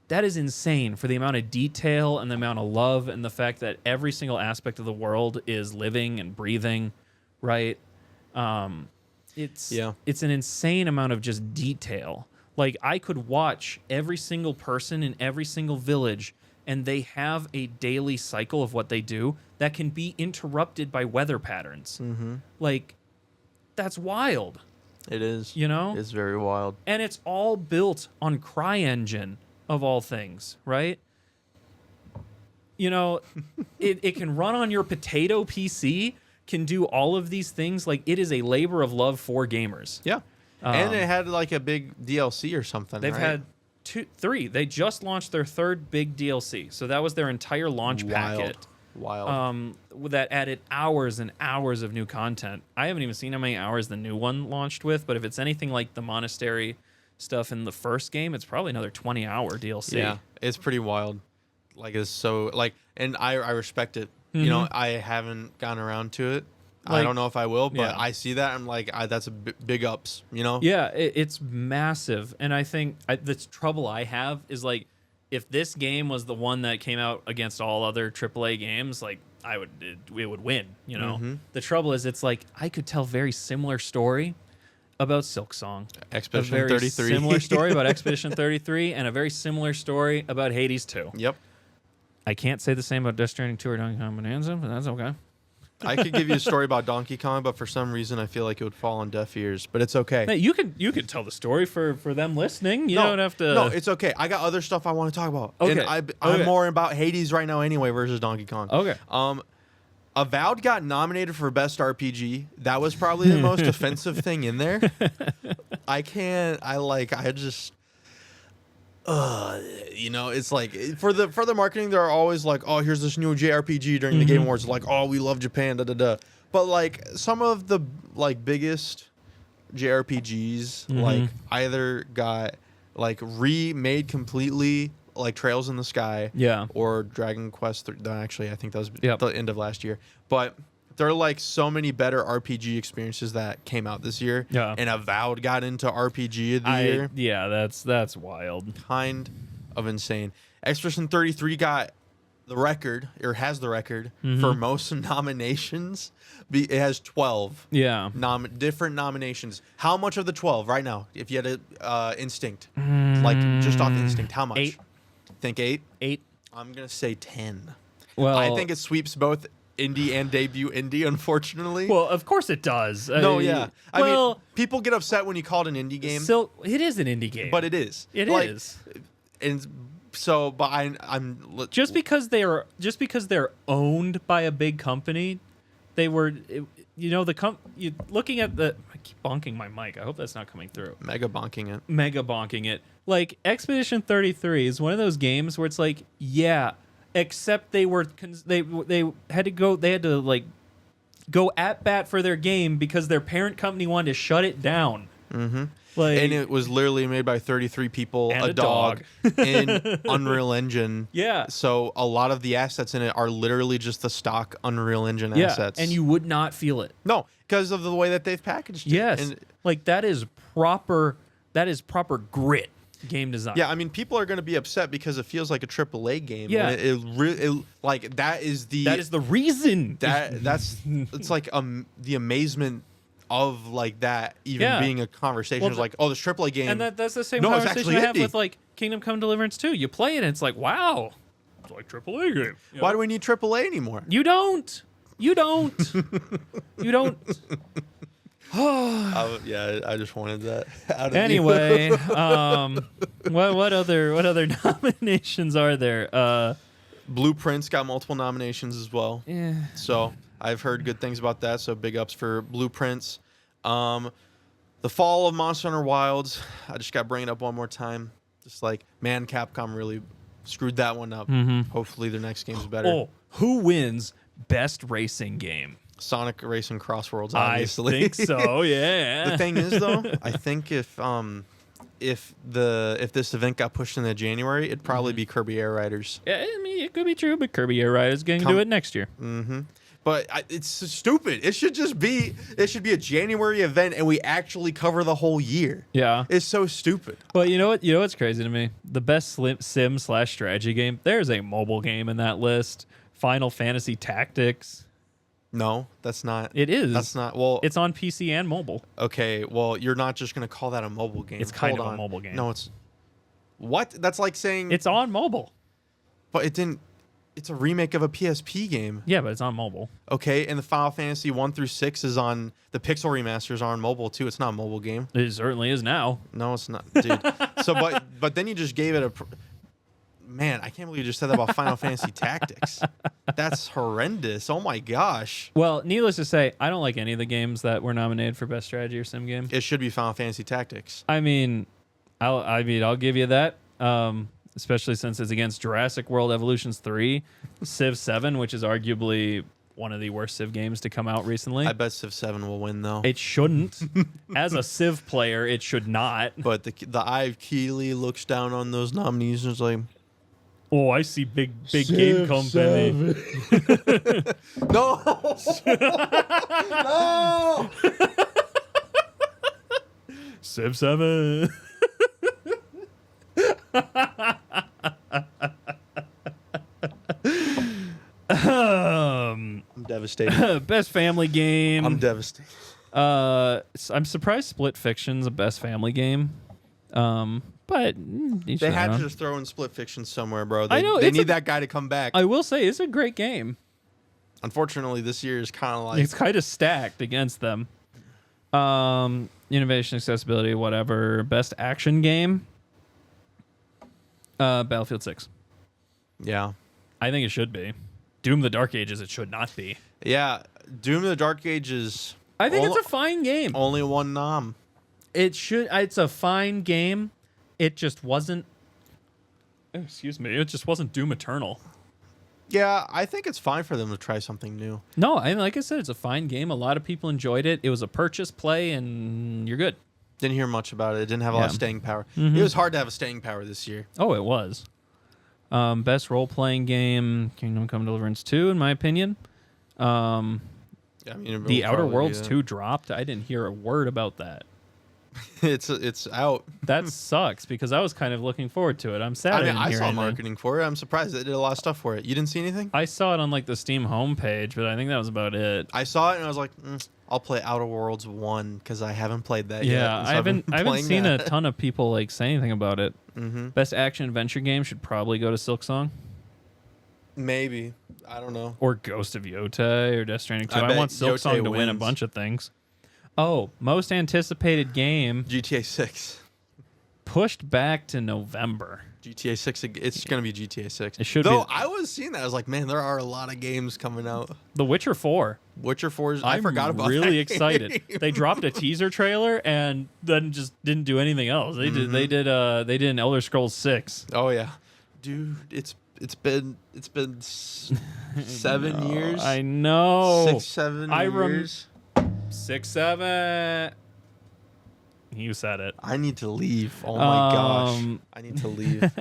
that is insane for the amount of detail and the amount of love and the fact that every single aspect of the world is living and breathing, right? It's an insane amount of just detail. Like, I could watch every single person in every single village, and they have a daily cycle of what they do that can be interrupted by weather patterns. Like, that's wild. It is. You know? It's very wild. And it's all built on CryEngine, of all things, right? You know, it can run on your potato PC, can do all of these things. Like, it is a labor of love for gamers. Yeah. And it had like a big DLC or something. They've had 3. They just launched their 3rd big DLC. So that was their entire launch packet. Wild. That added hours and hours of new content. I haven't even seen how many hours the new one launched with, but if it's anything like the monastery stuff in the first game, it's probably another 20-hour DLC. Yeah, it's pretty wild. Like, it's so like, and I respect it. You know, I haven't gotten around to it. Like, I don't know if I will, but I see that. I'm like, that's a big ups, you know? Yeah, it's massive. And I think the trouble I have is, like, if this game was the one that came out against all other AAA games, like, it would win, you know? The trouble is, it's like, I could tell very similar story about Silksong. Expedition a very 33. Similar story about Expedition 33, and a very similar story about Hades 2. Yep. I can't say the same about Death Stranding 2 or Donkey Kong Bonanza, but that's okay. I could give you a story about Donkey Kong, but for some reason I feel like it would fall on deaf ears. But it's okay. Hey, you could tell the story for them listening. You don't have to. No, it's okay. I got other stuff I want to talk about. Okay. And I'm more about Hades right now anyway versus Donkey Kong. Okay. Avowed got nominated for Best RPG. That was probably the most offensive thing in there. You know, it's like for the marketing, they're always like, oh, here's this new JRPG during the Game Awards, like, oh, we love Japan, da da da. But like some of the like biggest JRPGs like either got like remade completely, like Trails in the Sky, or Dragon Quest. Actually, I think that was the end of last year. But there are like so many better RPG experiences that came out this year. Yeah, and Avowed got into RPG of the year. Yeah, that's wild. Kind of insane. Expedition 33 got the record, or has the record for most nominations. It has 12. Yeah, different nominations. How much of the 12 right now? If you had a instinct, like just off instinct, how much? 8. Think 8. 8. I'm gonna say 10. Well, I think it sweeps both indie and debut indie. Unfortunately. Well, of course it does. No, yeah. I mean, people get upset when you call it an indie game. So it is an indie game, but it is. It is. And so, but I'm just because they're owned by a big company, they were, looking at the. I keep bonking my mic. I hope that's not coming through. Mega bonking it. Like Expedition 33 is one of those games where it's like, yeah, except they had to like go at bat for their game because their parent company wanted to shut it down. Mm-hmm. Like, and it was literally made by 33 people, and a dog, in Unreal Engine. Yeah. So a lot of the assets in it are literally just the stock Unreal Engine assets. And you would not feel it. No, because of the way that they've packaged it. Yes. And like that is proper grit game design. Yeah, I mean, people are going to be upset because it feels like a AAA game. Yeah. And like that is the reason. It's like the amazement of like that even being a conversation. Well, it's like, oh, this AAA game. And that's the same conversation I have with like Kingdom Come Deliverance 2. You play it and it's like, wow, it's like AAA game. You know? Why do we need AAA anymore? You don't. You don't. Yeah, I just wanted that out of anyway, what other nominations are there? Blueprints got multiple nominations as well. Yeah. So I've heard good things about that. So big ups for Blueprints. The Fall of Monster Hunter Wilds. I just got to bring it up one more time. Just like, man, Capcom really screwed that one up. Hopefully their next game's better. Oh, who wins best racing game? Sonic Racing Crossworlds, obviously. I think so, yeah. The thing is, though, I think if this event got pushed into January, it'd probably be Kirby Air Riders. Yeah, I mean, it could be true, but Kirby Air Riders is going to do it next year. Mm-hmm. But it's stupid. It should be a January event, and we actually cover the whole year. Yeah, it's so stupid. But you know what? You know what's crazy to me? The best sim/strategy game. There's a mobile game in that list. Final Fantasy Tactics. No, that's not. It is. That's not. Well, it's on PC and mobile. Okay, well, you're not just going to call that a mobile game. It's kind of a mobile game. No, it's... What? That's like saying... It's on mobile. But it didn't... It's a remake of a PSP game. Yeah, but it's on mobile. Okay, and the Final Fantasy 1 through 6 is on... The Pixel remasters are on mobile, too. It's not a mobile game. It certainly is now. No, it's not, dude. So, but then you just gave it a... Man, I can't believe you just said that about Final Fantasy Tactics. That's horrendous. Oh my gosh. Well, needless to say, I don't like any of the games that were nominated for Best Strategy or Sim Game. It should be Final Fantasy Tactics. I mean, I'll give you that. Especially since it's against Jurassic World Evolutions 3, Civ 7, which is arguably one of the worst Civ games to come out recently. I bet Civ 7 will win, though. It shouldn't. As a Civ player, it should not. But the Eye of Keeley looks down on those nominees and is like... Oh, I see big game company. No. No. Civ 7. I'm devastated. Best family game. I'm devastated. I'm surprised Split Fiction's a best family game. But they had to just throw in Split Fiction somewhere, bro. I know, they need that guy to come back. I will say it's a great game. Unfortunately, this year is kind of like... It's kind of stacked against them. Innovation, accessibility, whatever. Best action game. Battlefield 6. Yeah. I think it should be. Doom the Dark Ages, it should not be. Yeah. Doom the Dark Ages... I think it's a fine game. Only one nom. It's a fine game. It just wasn't... Excuse me. It just wasn't Doom Eternal. Yeah, I think it's fine for them to try something new. No, like I said, it's a fine game. A lot of people enjoyed it. It was a purchase play, and you're good. Didn't hear much about it. It didn't have a lot of staying power. Mm-hmm. It was hard to have a staying power this year. Oh, it was. Best role-playing game, Kingdom Come Deliverance 2, in my opinion. Yeah, I mean, The Outer Worlds 2 dropped. I didn't hear a word about that. It's out. That sucks because I was kind of looking forward to it. I'm sad. I mean, didn't I hear saw anything. marketing for it. I'm surprised they did a lot of stuff for it. You didn't see anything? I saw it on like the Steam homepage, but I think that was about it. I saw it and I was like, I'll play Outer Worlds 1 because I haven't played that yet. Yeah, And so I haven't playing seen that. a ton of people like say anything about it. Mm-hmm. Best action adventure game should probably go to Silksong Maybe. I don't know. or Ghost of Yotei or Death Stranding 2. I I bet want Silksong Yotei to win a wins. bunch of things. Oh, most anticipated game GTA 6. pushed back to November. GTA 6. It's going to be GTA 6. It should Though be. I was seeing that. I was like, man, there are a lot of games coming out. The Witcher 4. Witcher 4 I I'm forgot about really that excited. game. They dropped a teaser trailer and then just didn't do anything else. They Mm-hmm. did an Elder Scrolls 6. Oh, yeah. Dude, it's been 7 years. I know. 6, 7 I rem- years. 6, 7. You said it. I need to leave. Oh my gosh. Um, I need to leave.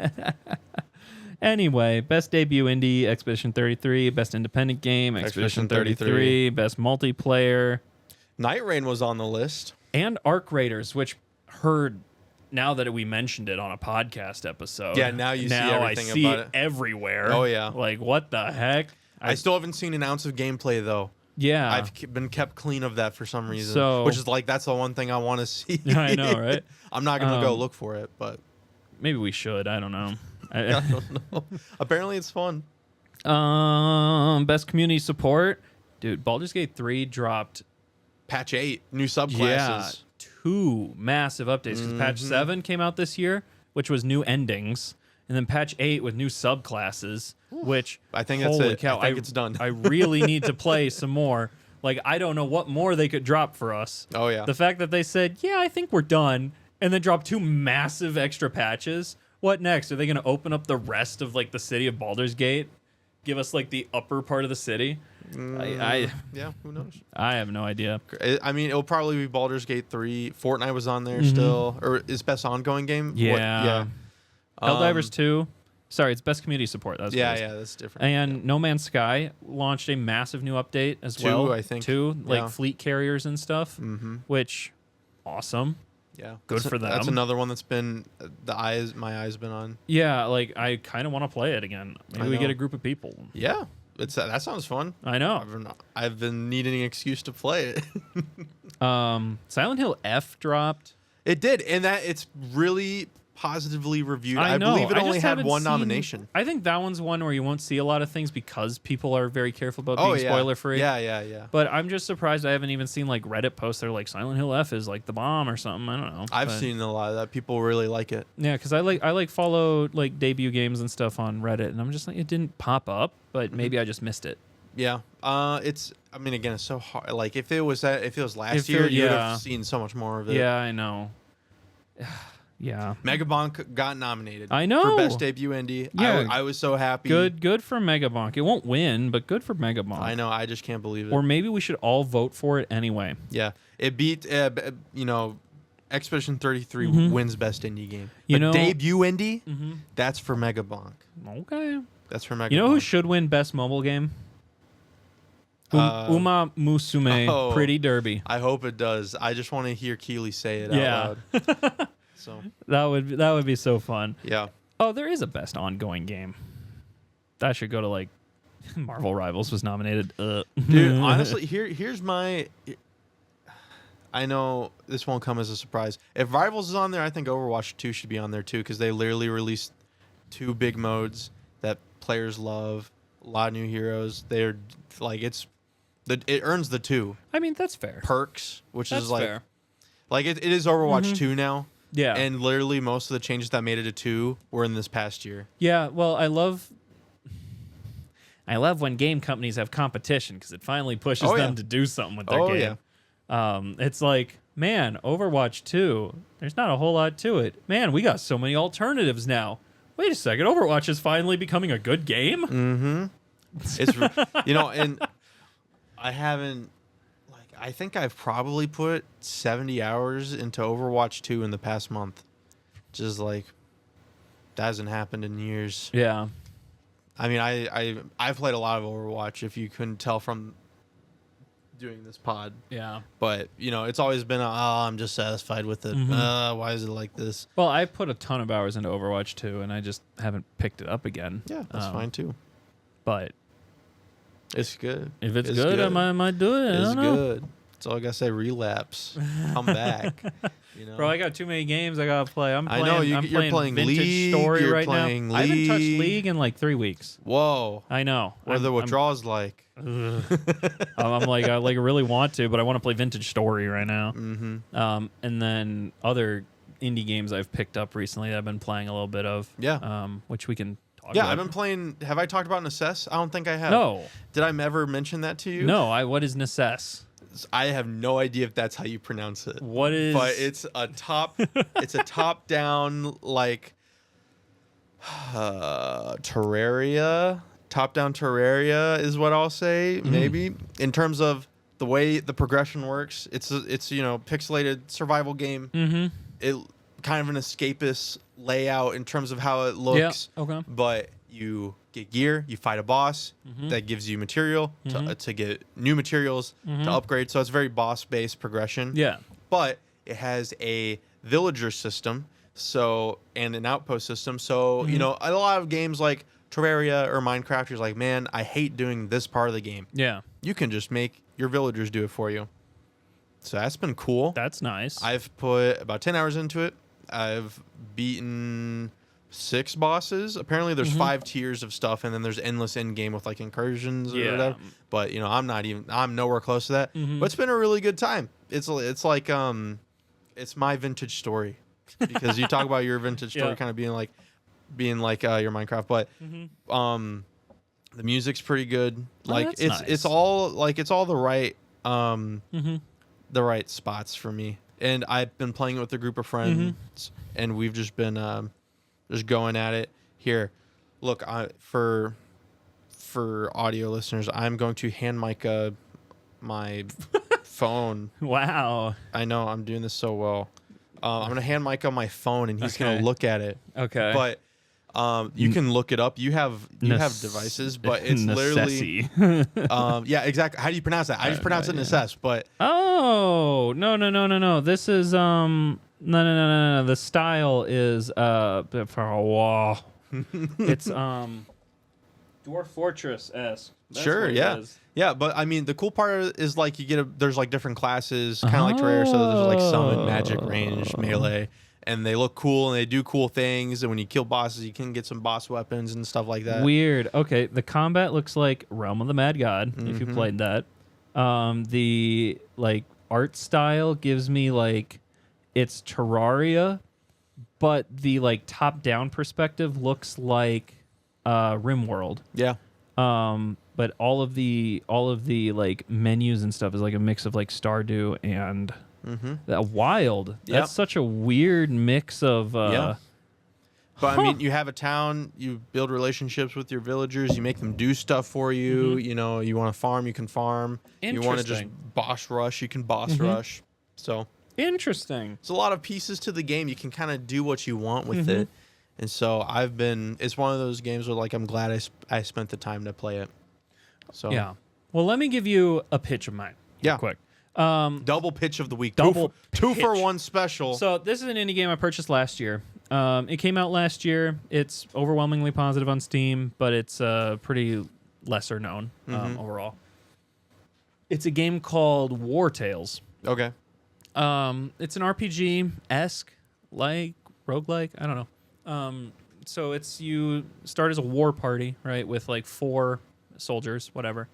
Anyway, best debut indie, Expedition 33. Best independent game, Expedition 33. Best multiplayer, Night Rain was on the list. and Arc Raiders, which heard now that we mentioned it on a podcast episode. Yeah, now you see everything I see about it it. everywhere. Oh, yeah. Like, what the heck? I still haven't seen an ounce of gameplay though. Yeah. I've been kept clean of that for some reason. So- which is like that's the one thing I want to see. I know, right? I'm not gonna go look for it, but Maybe we should. I don't know. I don't know. Apparently it's fun. Best community support. Dude, Baldur's Gate 3 dropped Patch 8, new subclasses. 2 massive updates because patch Mm-hmm. 7 came out this year, which was new endings, and then patch 8 with new subclasses, which I think that's holy it. cow, I think it's done. I really need to play some more. Like, I don't know what more they could drop for us. Oh yeah. The fact that they said, yeah, I think we're done, and then drop 2 massive extra patches. What next? Are they going to open up the rest of like the city of Baldur's Gate? Give us like the upper part of the city? Yeah, who knows? I have no idea. I mean, it'll probably be Baldur's Gate 3. Fortnite was on there still, or is best ongoing game? Yeah. Yeah. Helldivers 2. Sorry, it's best community support. That's what it is. Yeah, that's different. And No Man's Sky launched a massive new update as well. 2, I think. 2, like Yeah. fleet carriers and stuff, which awesome. Yeah, Good That's for them. That's another one that's been my eyes been on. Yeah, like I kind of want to play it again. Maybe I we get know. a group of people. Yeah, that sounds fun. I know. I've been needing an excuse to play it. Silent Hill F dropped. It did, and that it's really positively reviewed. I know. believe it I only just had haven't one seen- nomination. I think that one's one where you won't see a lot of things because people are very careful about Oh being yeah, spoiler free. Yeah. But I'm just surprised I haven't even seen like Reddit posts that are like Silent Hill F is like the bomb or something. I don't know. I've But- seen a lot of that. People really like it. Yeah, because I follow like debut games and stuff on Reddit, and I'm just like it didn't pop up, but maybe I just missed it. Yeah. It's. I mean, again, it's so hard. Like if it was last If year, it- you would yeah. have seen so much more of it. Yeah, I know. Yeah, Megabonk got nominated. I know. For best debut indie. Yeah. I was so happy. good for Megabonk. It won't win, but good for Megabonk. I know. I just can't believe it. Or maybe we should all vote for it anyway. Yeah, it beat Expedition 33 wins best indie game. You But know- debut indie, that's for Megabonk. Okay. That's for Megabonk. You know who should win best mobile game? Uma Musume, oh. Pretty Derby. I hope it does. I just want to hear Keeley say it Yeah. out loud. So That would be so fun. yeah, Oh, there is a best ongoing game. That should go to like Marvel Rivals was nominated. dude. Honestly, here's my. I know this won't come as a surprise. If Rivals is on there, I think Overwatch 2 should be on there too because they literally released 2 big modes that players love. A lot of new heroes. They're like it earns the 2 I mean, that's fair. perks, which That's is like fair. like it is Overwatch 2 now. Yeah. And literally most of the changes that made it a 2 were in this past year. Yeah, well, I love when game companies have competition because it finally pushes Oh, yeah. them to do something with their Oh, game. It's like, man, Overwatch 2, there's not a whole lot to it. Man, we got so many alternatives now. Wait a second, Overwatch is finally becoming a good game? It's and I haven't I think I've probably put 70 hours into Overwatch 2 in the past month. Just that hasn't happened in years. Yeah. I mean, I've played a lot of Overwatch, if you couldn't tell from doing this pod. Yeah. But, it's always been, I'm just satisfied with it. Why is it like this? Well, I put a ton of hours into Overwatch 2, and I just haven't picked it up again. Yeah, that's fine too. But it's good. if it's good, I might do it. It's good. That's all I gotta say. Relapse. Come back. Bro, I got too many games I gotta play. I'm you're playing Vintage League. Story You're right playing now. I haven't touched League. League in like 3 weeks. Whoa. I know. What are the withdrawals like? I'm like, I really want to, but I want to play Vintage Story right now. Mm-hmm. And then other indie games I've picked up recently that I've been playing a little bit of. Yeah. Which we can talk Yeah, about. I've been playing. Have I talked about Necess? I don't think I have. No. Did I ever mention that to you? No. What is Necess? I have no idea if that's how you pronounce it. What is? But it's a top down Terraria. Top down Terraria is what I'll say. Maybe in terms of the way the progression works. It's pixelated survival game. Mm-hmm. It kind of an escapist layout in terms of how it looks. Yeah. Okay. But you get gear, you fight a boss that gives you material to get new materials to upgrade. So it's very boss-based progression. Yeah. But it has a villager system, and an outpost system. So a lot of games like Terraria or Minecraft, you're like, man, I hate doing this part of the game. Yeah. You can just make your villagers do it for you. So that's been cool. That's nice. I've put about 10 hours into it. I've beaten 6 bosses. Apparently there's 5 tiers of stuff, and then there's endless end game with incursions or whatever. But I'm nowhere close to that. But it's been a really good time. It's like it's my vintage story. Because you talk about your vintage story kind of being like your Minecraft, but the music's pretty good. That's nice. It's all the right the right spots for me. And I've been playing it with a group of friends, and we've just been just going at it. Here, look, for audio listeners, I'm going to hand Micah my phone. Wow. I know, I'm doing this so well. I'm going to hand Micah my phone, and he's going to look at it. Okay. But you can look it up. You have devices, but it's literally yeah, exactly. How do you pronounce that? I just pronounce it Necess, but no. This is no. The style is it's Dwarf Fortress-esque. Sure, yeah. Yeah, but I mean, the cool part is there's different classes, kind of like Terraria, so there's summon, magic, range, melee, and they look cool and they do cool things. And when you kill bosses, you can get some boss weapons and stuff like that. Weird. Okay, the combat looks like Realm of the Mad God. If you played that, the art style gives me it's Terraria, but the top-down perspective looks like RimWorld. Yeah. But all of the menus and stuff is a mix of Stardew and Wild. Yep. That's such a weird mix of. Yeah. But I mean, you have a town, you build relationships with your villagers, you make them do stuff for you. You want to farm, you can farm. You want to just boss rush, you can boss rush. So interesting. There's a lot of pieces to the game. You can kind of do what you want with it. And so it's one of those games where I'm glad I spent the time to play it. So yeah. Well, let me give you a pitch of mine. Yeah. Quick. Double pitch of the week. Two for one special. So this is an indie game I purchased last year. It came out last year. It's overwhelmingly positive on Steam, but it's pretty lesser known overall. It's a game called War Tales. Okay. It's an RPG-esque, roguelike. I don't know. So you start as a war party, right, with 4 soldiers, whatever.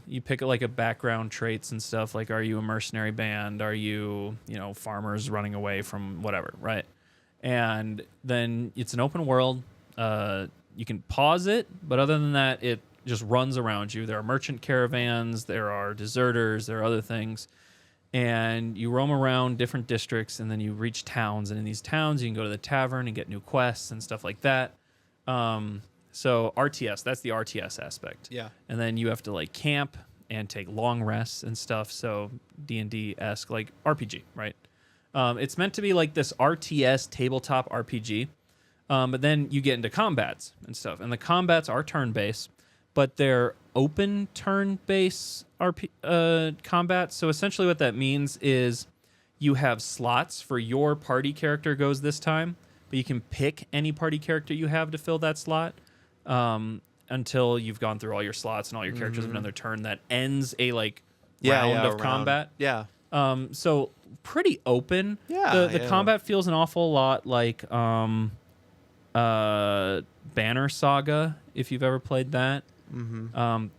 You pick a background traits and stuff, are you a mercenary band? Are you, farmers running away from whatever, right? And then it's an open world. You can pause it, but other than that, it just runs around you. There are merchant caravans, there are deserters, there are other things. And you roam around different districts, and then you reach towns. And in these towns, you can go to the tavern and get new quests and stuff like that. So RTS, that's the RTS aspect. Yeah. And then you have to like camp and take long rests and stuff. So D&D-esque, like RPG, right? It's meant to be like this RTS tabletop RPG. But then you get into combats and stuff. And the combats are turn-based, but they're open turn-based combats. So essentially what that means is you have slots for your party character goes this time, but you can pick any party character you have to fill that slot until you've gone through all your slots and all your characters have done their turn. That ends a round of combat. Yeah. So pretty open. Yeah. The combat feels an awful lot like Banner Saga, if you've ever played that.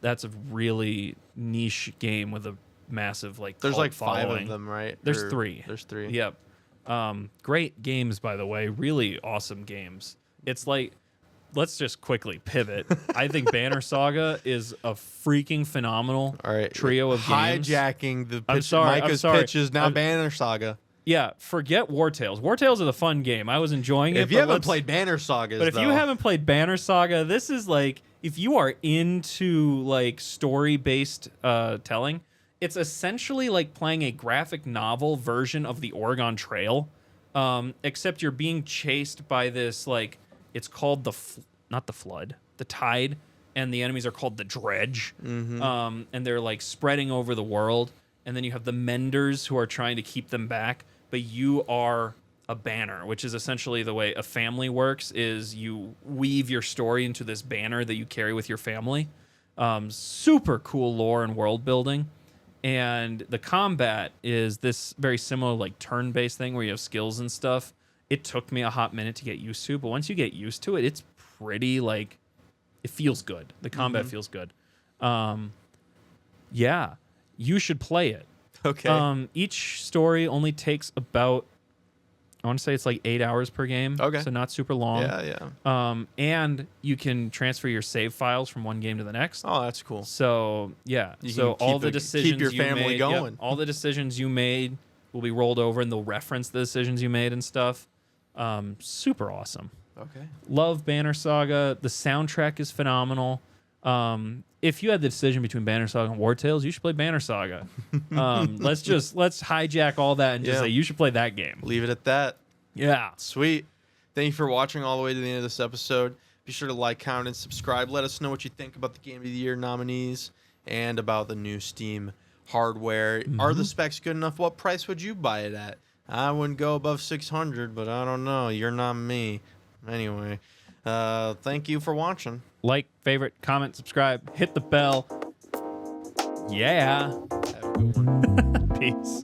That's a really niche game with a massive There's cult 5 following. of them, right? There's 3. There's 3. Yep. Great games, by the way. Really awesome games. It's like, let's just quickly pivot. I think Banner Saga is a freaking phenomenal trio of games. Hijacking the pitch, I'm Micah's sorry. pitches, now Banner Saga. Yeah, forget War Tales. War Tales is a fun game. I was enjoying it. If you haven't played Banner Sagas, But if you haven't played Banner Saga, this is if you are into story-based telling, it's essentially like playing a graphic novel version of the Oregon Trail, except you're being chased by this it's called not the Flood, the Tide, and the enemies are called the Dredge, and they're spreading over the world, and then you have the Menders who are trying to keep them back, but you are a banner, which is essentially the way a family works, is you weave your story into this banner that you carry with your family. Super cool lore and world building. And the combat is this very similar turn-based thing where you have skills and stuff. It took me a hot minute to get used to, but once you get used to it, it's pretty it feels good. The combat feels good. Yeah, you should play it. Okay. Each story only takes about, I want to say it's 8 hours per game. Okay. So not super long. Yeah. And you can transfer your save files from one game to the next. Oh, that's cool. So yeah. You So can all keep the decisions keep your you family made, going. all the decisions you made will be rolled over, and they'll reference the decisions you made and stuff. Super awesome. Okay. Love Banner Saga. The soundtrack is phenomenal. If you had the decision between Banner Saga and War Tales, you should play Banner Saga. Let's hijack all that and just say you should play that game. Leave it at that. Yeah. Sweet. Thank you for watching all the way to the end of this episode. Be sure to like, comment, and subscribe. Let us know what you think about the Game of the Year nominees and about the new Steam hardware. Are the specs good enough? What price would you buy it at? I wouldn't go above 600, but I don't know. You're not me. Anyway, thank you for watching. Like, favorite, comment, subscribe, hit the bell. Yeah. Have a good one. Peace.